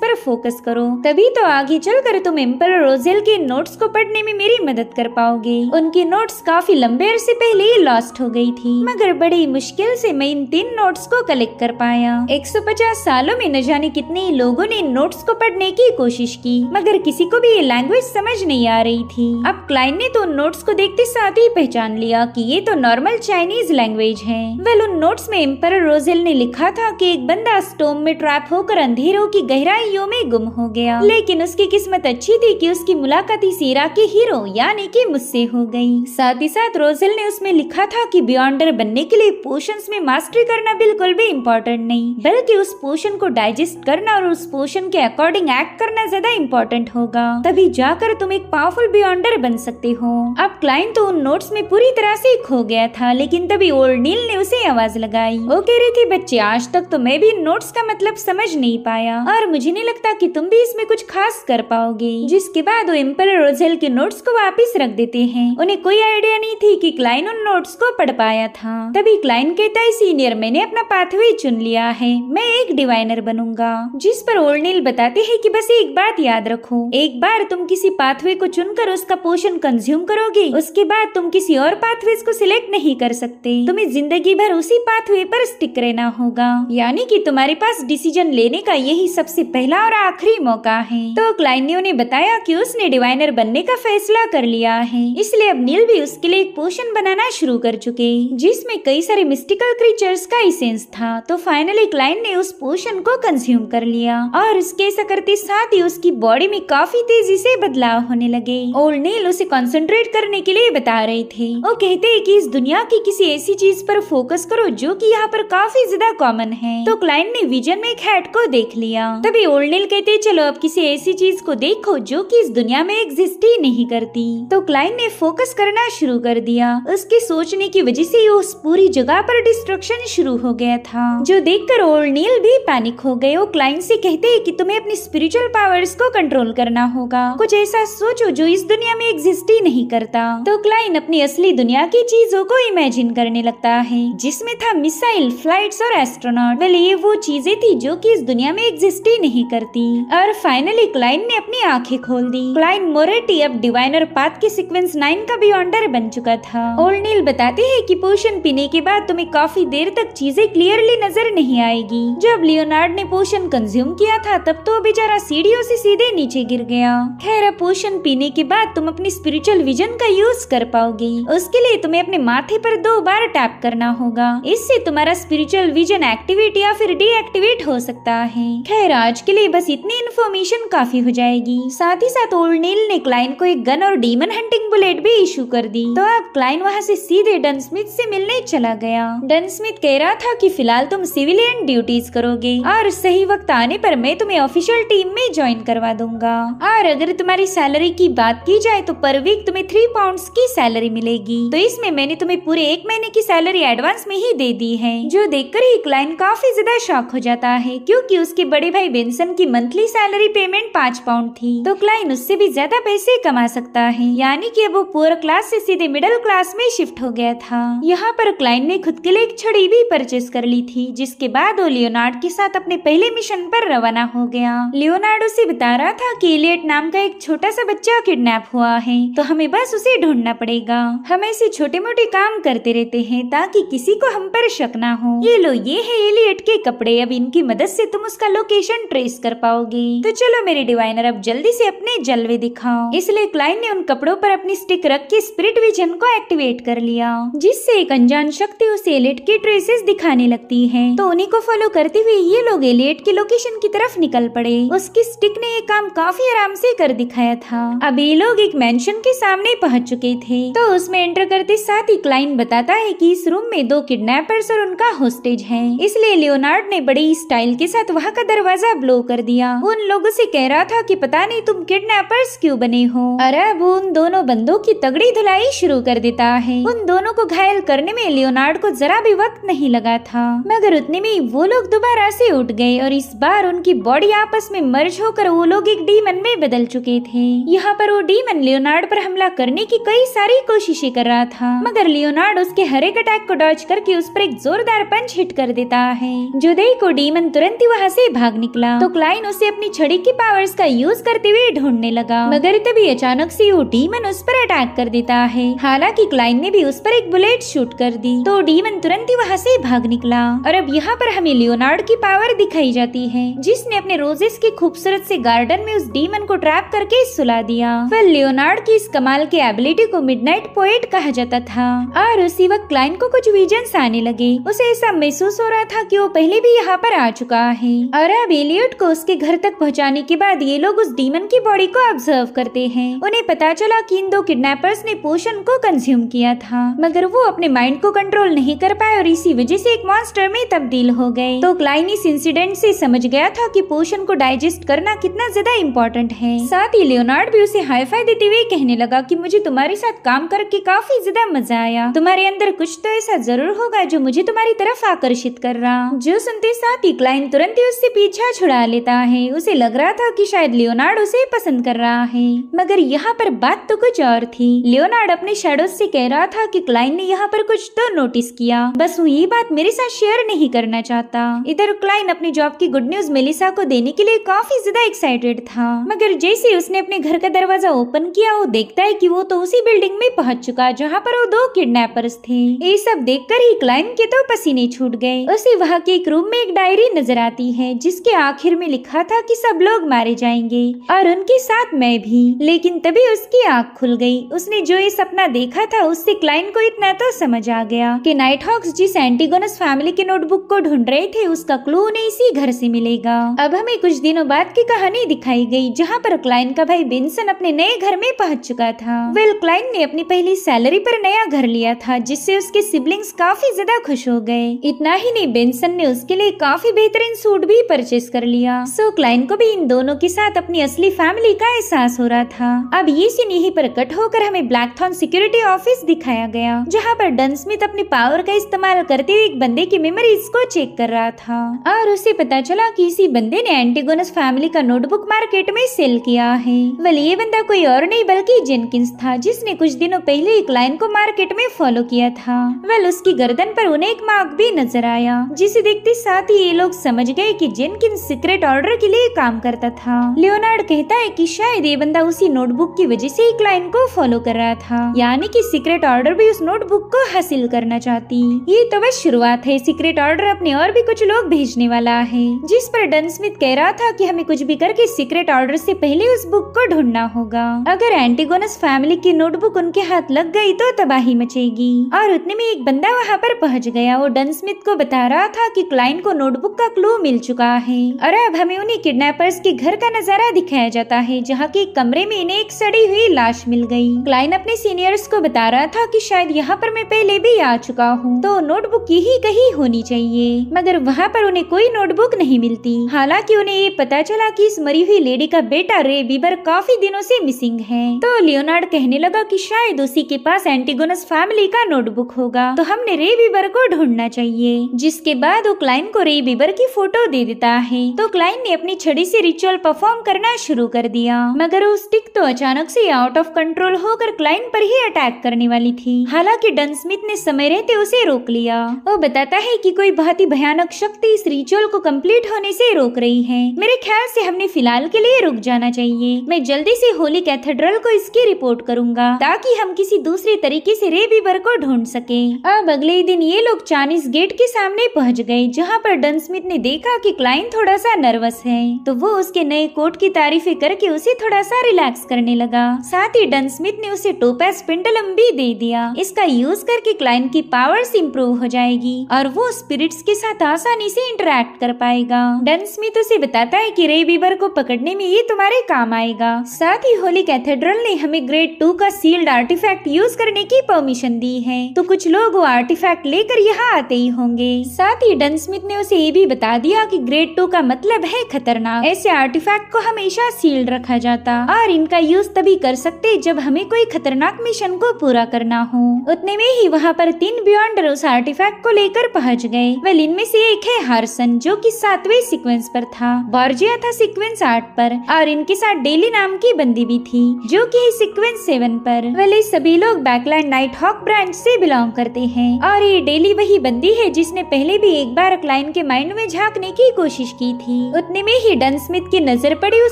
पर फोकस करो, तभी तो आगे चलकर तुम एम्परर रोजेल के नोट्स को पढ़ने में मेरी मदद कर पाओगे। उनकी नोट्स काफी लंबे अरसे पहले ही लॉस्ट हो गई थी, मगर बड़ी मुश्किल से मैं इन 3 नोट्स को कलेक्ट कर पाया। 150 सालों में न जाने कितने लोगों ने इन नोट्स को पढ़ने की कोशिश की, मगर किसी को भी ये लैंग्वेज समझ नहीं आ रही थी। अब क्लाइन ने तो उन नोट्स को देखते साथ ही पहचान लिया कि ये तो नॉर्मल चाइनीज लैंग्वेज है। वेल, उन नोट्स में एम्परर रोजेल ने लिखा था कि एक बंदा स्टॉर्म में ट्रैप होकर अंधेरों की गहराइयों में गुम हो गया, लेकिन उसकी किस्मत अच्छी थी कि उसकी मुलाकात इस एरा के हीरो यानी कि मुझसे हो गई। साथ ही साथ रोजेल ने उसमें लिखा था कि बियॉन्डर बनने के लिए पोशंस में मास्टरी करना बिल्कुल भी इम्पोर्टेंट नहीं, बल्कि उस पोशन को डाइजेस्ट करना और उस पोशन के अकॉर्डिंग एक्ट करना ज्यादा इम्पोर्टेंट होगा, तभी जाकर तुम एक पावरफुल बियॉन्डर बन सकते हो। अब क्लाइन तो उन नोट्स में पूरी तरह से खो गया था, लेकिन तभी ओल्ड नील ने उसे आवाज लगाई। वो कह रही थी, बच्चे, आज तक तो मैं भी नोट्स का मतलब समझ नहीं पाया और मुझे नहीं लगता कि तुम भी इसमें कुछ खास कर पाओगे। जिसके बाद वो एम्परर रोजेल के नोट्स को वापस रख देते हैं। उन्हें कोई आइडिया नहीं थी कि क्लाइन उन नोट्स को पढ़ पाया था। तभी क्लाइन कहता है, सीनियर, मैंने अपना पाथवे चुन लिया है, मैं एक डिवाइनर बनूंगा। जिस पर ओल्ड नील बताते हैं कि बस एक बात याद रखो, एक बार तुम किसी पाथवे को चुनकर उसका पोषण कंज्यूम करोगे, उसके बाद तुम किसी और पाथवेज को सिलेक्ट नहीं कर सकते। तुम्हें जिंदगी भर उसी पाथवे पर स्टिक रहना होगा, यानी कि तुम्हारे पास डिसीजन लेने का यही सबसे पहला और आखिरी मौका है। तो क्लाइन ने उन्हें बताया कि उसने डिवाइनर बनने का फैसला कर लिया है, इसलिए अब नील भी उसके लिए एक पोशन बनाना शुरू कर चुके, जिसमें कई सारे मिस्टिकल क्रीचर्स का एसेंस था। तो फाइनली क्लाइन ने उस पोशन को कंज्यूम कर लिया और इसके ऐसा करते साथ ही उसकी बॉडी में काफी तेजी से बदलाव होने लगे। ओल्ड नील उसे कंसंट्रेट करने के लिए बता रहे थे। वो कहते हैं कि इस दुनिया की किसी ऐसी चीज पर फोकस करो जो कि यहाँ पर काफी ज्यादा कॉमन है। तो क्लाइन ने विजन में एक हैट को देख लिया। तभी ओल्ड नील कहते, चलो अब किसी ऐसी चीज को देखो जो कि इस दुनिया में एग्जिस्ट ही नहीं करती। तो क्लाइन ने फोकस करना शुरू कर दिया। उसके सोचने की वजह से उस पूरी जगह पर डिस्ट्रक्शन शुरू हो गया था, जो देखकर ओल्ड नील भी पैनिक हो गए। वो क्लाइन से कहते हैं कि तुम्हें अपनी स्पिरिचुअल पावर्स को कंट्रोल करना होगा, कुछ ऐसा सोचो जो इस दुनिया में एग्जिस्ट ही नहीं करता। तो क्लाइन अपनी असली दुनिया की चीजों को इमेजिन करने लगता है, जिसमें था मिसाइल, फ्लाइट्स और एस्ट्रोनॉट। वेल, ये वो चीजें थी जो कि इस दुनिया में एग्जिस्ट ही नहीं करती। और फाइनली क्लाइन ने अपनी आंखें खोल दी। क्लाइन मोरेटी अब डिवाइनर पाथ के सीक्वेंस 9 का बियॉन्डर बन चुका था। ओल्ड नील बताते हैं कि पोशन पीने के बाद तुम्हें काफी देर तक चीजें क्लियरली नजर नहीं आएगी। जब लियोनार्ड ने पोशन कंज्यूम किया था तब तो बेचारा सीढ़ियों से सीधे नीचे गिर गया। खैर, अब पोशन पीने के बाद तुम अपनी स्पिरिचुअल विजन का यूज कर पाओगे। उसके लिए तुम्हें अपने माथे पर 2 बार टैप करना होगा, इससे तुम्हारा स्पिरिचुअल विजन एक्टिवेट या फिर डीएक्टिवेट हो सकता है। खैर, आज के लिए बस इतनी इन्फॉर्मेशन काफी हो जाएगी। साथ ही साथ ओल्ड नील ने क्लाइन को एक गन और डीमन हंटिंग बुलेट भी इशू कर दी। तो अब क्लाइन वहाँ से सीधे डन स्मिथ से मिलने चला गया। डन स्मिथ कह रहा था कि फिलहाल तुम सिविलियन ड्यूटीज करोगे और सही वक्त आने पर मैं तुम्हें ऑफिशियल टीम में ज्वाइन करवा दूंगा। और अगर तुम्हारी सैलरी की बात की जाए तो पर वीक तुम्हें 3 पाउंड्स की सैलरी मिलेगी। तो इसमें मैंने तुम्हें पूरे 1 महीने की सैलरी एडवांस में ही दे दी है। जो देखकर ही क्लाइन काफी ज्यादा शॉक हो जाता है, क्योंकि उसके बड़े भाई बेंसन की मंथली सैलरी पेमेंट 5 पाउंड थी। तो क्लाइन उससे भी ज्यादा पैसे कमा सकता है, यानी कि अब वो पुअर क्लास से सीधे मिडिल क्लास में शिफ्ट हो गया था। यहाँ पर क्लाइन ने खुद के लिए एक छड़ी भी परचेस कर ली थी, जिसके बाद वो लियोनार्ड के साथ अपने पहले मिशन पर रवाना हो गया। लियोनार्ड उसे बता रहा था कि एलियट नाम का एक छोटा सा बच्चा किडनैप हुआ है, तो हमें बस उसे ढूंढना पड़ेगा। हम ऐसे छोटे मोटे काम करते रहते हैं ताकि किसी को हम पर शक ना हो। ये लो, ये है एलियट के कपड़े, अब इनकी मदद से तुम उसका लोकेशन ट्रेस कर पाओगे। तो चलो मेरे डिवाइनर, अब जल्दी से अपने जलवे दिखाओ। इसलिए क्लाइन ने उन कपड़ों पर अपनी स्टिक रख के स्पिरिट विजन को एक्टिवेट कर लिया, जिससे एक अनजान शक्ति उस एलियट की ट्रेसेस दिखाने लगती है। तो उन्हीं को फॉलो करते हुए ये लोग एलियट की लोकेशन की तरफ निकल पड़े। उसकी स्टिक ने ये काम काफी आराम से कर दिखाया था। अब ये लोग एक मेंशन के सामने पहुंच चुके थे। तो उसमें एंटर करते साथ ही क्लाइन बताता है कि इस रूम में 2 किडनैपर्स और उनका होस्टेज है, इसलिए लियोनार्ड ने बड़ी स्टाइल के साथ वहाँ का दरवाजा ब्लो लो कर दिया। उन लोगों से कह रहा था कि पता नहीं तुम किडनैपर्स क्यों बने हो। और अब उन दोनों बंदों की तगड़ी धुलाई शुरू कर देता है। उन दोनों को घायल करने में लियोनार्ड को जरा भी वक्त नहीं लगा था, मगर उतने में वो लोग दोबारा से उठ गए और इस बार उनकी बॉडी आपस में मर्ज होकर वो लोग एक डीमन में बदल चुके थे। यहाँ पर वो डीमन लियोनार्ड पर हमला करने की कई सारी कोशिशें कर रहा था, मगर लियोनार्ड उसके हर एक अटैक को डॉज करके उस पर एक जोरदार पंच हिट कर देता है। जो देख वो डीमन तुरंत ही वहाँ से भाग निकला तो क्लाइन उसे अपनी छड़ी की पावर्स का यूज करते हुए ढूंढने लगा, मगर तभी अचानक से वो डीमन उस पर अटैक कर देता है। हालांकि क्लाइन ने भी उस पर एक बुलेट शूट कर दी तो डीमन तुरंत ही वहाँ से भाग निकला। और अब यहाँ पर हमें लियोनार्ड की पावर दिखाई जाती है, जिसने अपने रोजेस के खूबसूरत से गार्डन में उस डीमन को ट्रैप करके सुला दिया। फिर लियोनार्ड की इस कमाल के एबिलिटी को मिडनाइट पोएट कहा जाता था। और उसी वक्त क्लाइन को कुछ विजन्स आने लगे। उसे ऐसा महसूस हो रहा था कि वो पहले भी यहाँ पर आ चुका है। और अब एलियट को उसके घर तक पहुँचाने के बाद ये लोग उस डीमन की बॉडी को ऑब्जर्व करते हैं। उन्हें पता चला कि इन दो किडनैपर्स ने पोशन को कंज्यूम किया था, मगर वो अपने माइंड को कंट्रोल नहीं कर पाए और इसी वजह से एक मॉन्स्टर में तब्दील हो गए। तो क्लाइन इस इंसिडेंट से समझ गया था कि पोशन को डाइजेस्ट करना कितना ज्यादा इम्पोर्टेंट है। साथ ही लियोनार्ड भी उसे हाई फाई देते हुए कहने लगा कि मुझे तुम्हारे साथ काम करके काफी ज्यादा मजा आया, तुम्हारे अंदर कुछ तो ऐसा जरूर होगा जो मुझे तुम्हारी तरफ आकर्षित कर रहा। जो सुनते साथ ही क्लाइन तुरंत ही उससे पीछा छुड़ा लेता है। उसे लग रहा था कि शायद लियोनार्ड उसे पसंद कर रहा है, मगर यहाँ पर बात तो कुछ और थी। लियोनार्ड अपने शैडोज से कह रहा था कि क्लाइन ने यहाँ पर कुछ तो नोटिस किया, बस वो ये बात मेरे साथ शेयर नहीं करना चाहता। इधर क्लाइन अपनी जॉब की गुड न्यूज मेलिसा को देने के लिए काफी ज्यादा एक्साइटेड था, मगर जैसे उसने अपने घर का दरवाजा ओपन किया वो देखता है कि वो तो उसी बिल्डिंग में पहुंच चुका जहाँ पर वो दो किडनैपर्स थे। ये सब देखकर ही क्लाइन के तो पसीने छूट गए। उसे वहाँ के एक रूम में एक डायरी नजर आती है, जिसके आखिर में लिखा था कि सब लोग मारे जाएंगे और उनके साथ मैं भी। लेकिन तभी उसकी आँख खुल गई। उसने जो ये सपना देखा था उससे क्लाइन को इतना तो समझ आ गया कि नाइटहॉक्स जिस एंटीगोनस फैमिली के नोटबुक को ढूंढ रहे थे उसका क्लू उन्हें इसी घर से मिलेगा। अब हमें कुछ दिनों बाद की कहानी दिखाई गई, जहाँ पर क्लाइन का भाई बेंसन अपने नए घर में पहुंच चुका था। वेल क्लाइन ने अपनी पहली सैलरी पर नया घर लिया था, जिससे उसके सिबलिंग्स काफी ज्यादा खुश हो गए। इतना ही नहीं, बेंसन ने उसके लिए काफी बेहतरीन सूट भी परचेस कर लिया। सो क्लाइन को भी इन दोनों के साथ अपनी असली फैमिली का एहसास हो रहा था। अब ये सीन यहीं पर कट होकर हमें ब्लैकथॉर्न सिक्योरिटी ऑफिस दिखाया गया, जहाँ पर डन स्मिथ अपनी पावर का इस्तेमाल करते हुए एक बंदे की मेमोरीज को चेक कर रहा था और उसे पता चला कि इसी बंदे ने एंटीगोनस फैमिली का नोटबुक मार्केट में सेल किया है। वेल ये बंदा कोई और नहीं बल्कि जेनकिंस था, जिसने कुछ दिनों पहले एक क्लाइन को मार्केट में फॉलो किया था। वेल उसकी गर्दन पर उन्हें एक मार्क भी नजर आया, जिसे देखते साथ ही ये लोग समझ गए कि जेनकिंस सीक्रेट ऑर्डर के लिए काम करता था। लियोनार्ड कहता है कि शायद ये बंदा उसी नोटबुक की वजह से क्लाइन को फॉलो कर रहा था, यानी कि सीक्रेट ऑर्डर भी उस नोटबुक को हासिल करना चाहती। ये तो बस शुरुआत है, सीक्रेट ऑर्डर अपने और भी कुछ लोग भेजने वाला है। जिस पर डन स्मिथ कह रहा था कि हमें कुछ भी करके सीक्रेट ऑर्डर से पहले उस बुक को ढूंढना होगा। अगर एंटीगोनस फैमिली की नोटबुक उनके हाथ लग गई तो तबाही मचेगी। और उतने में एक बंदा वहाँ पर पहुँच गया। वो डन स्मिथ को बता रहा था कि क्लाइन को नोटबुक का क्लू मिल चुका है। और अब हमें उन्हीं किडनैपर्स के घर का नजारा दिखाया जाता है, जहाँ के कमरे में इन्हें एक सड़ी हुई लाश मिल गई। क्लाइन अपने सीनियर्स को बता रहा था कि शायद यहाँ पर मैं पहले भी आ चुका हूँ, तो नोटबुक यही कहीं होनी चाहिए, मगर वहाँ पर उन्हें कोई नोटबुक नहीं मिलती। हालांकि उन्हें ये पता चला कि इस मरी हुई लेडी का बेटा रे बीबर काफी दिनों से मिसिंग है। तो लियोनार्ड कहने लगा कि शायद उसी के पास एंटीगोनस फैमिली का नोटबुक होगा, तो हमने रे बीबर को ढूंढना चाहिए। जिसके बाद वो क्लाइन को रे बीबर की फोटो दे देता है। तो क्लाइन ने अपनी छड़ी से रिचुअल परफॉर्म करना शुरू कर दिया, मगर वो स्टिक तो अचानक से आउट ऑफ कंट्रोल होकर क्लाइन पर ही अटैक करने वाली थी। हालांकि डन स्मिथ ने समय रहते उसे रोक लिया। वो बताता है कि कोई बहुत ही भयानक शक्ति इस रिचुअल को कंप्लीट होने से रोक रही है। मेरे ख्याल से हमने फिलहाल के लिए रुक जाना चाहिए। मैं जल्दी से होली कैथेड्रल को इसकी रिपोर्ट करूंगा, ताकि हम किसी दूसरे तरीके से रे बीबर को ढूंढ सके। अब अगले दिन ये लोग चाइनीज गेट के सामने पहुंच गए, जहाँ पर डन स्मिथ ने देखा कि क्लाइन थोड़ा सा नर्वस है, तो वो उसके नए कोट की तारीफें करके उसे थोड़ा सा रिलैक्स करने लगा। साथ ही डन स्मिथ ने उसे टोपैज पेंडुलम भी दे दिया। इसका यूज करके क्लाइन की पावर्स इंप्रूव हो जाएगी और वो स्पिरिट्स के साथ आसानी से इंटरैक्ट कर पाएगा। डन स्मिथ उसे बताता है कि रे बीबर को पकड़ने में ये तुम्हारे काम आएगा। साथ ही होली कैथेड्रल ने हमें ग्रेड 2 का सील्ड आर्टिफैक्ट यूज करने की परमिशन दी है, तो कुछ लोग वो आर्टिफैक्ट लेकर यहाँ आते ही होंगे। साथ ही डन स्मिथ ने उसे ये भी बता दिया कि ग्रेड 2 का मतलब मतलब है खतरनाक। ऐसे आर्टिफैक्ट को हमेशा सील्ड रखा जाता और इनका यूज तभी कर सकते जब हमें कोई खतरनाक मिशन को पूरा करना हो। उतने में ही वहाँ पर 3 बियॉन्डर उस आर्टिफैक्ट को लेकर पहुँच गए। वेल, इनमें से एक है हार्सन जो कि 7वें सीक्वेंस पर था, बॉर्जिया था सीक्वेंस 8 पर और इनके साथ डेली नाम की बंदी भी थी जो कि है सीक्वेंस 7 पर। वेल, ये सभी लोग बैकलैंड नाइट हॉक ब्रांच से बिलोंग करते हैं और ये डेली वही बंदी है जिसने पहले भी एक बार क्लाइन के माइंड में झांकने की कोशिश की थी। उतने में ही डन स्मिथ की नजर पड़ी उस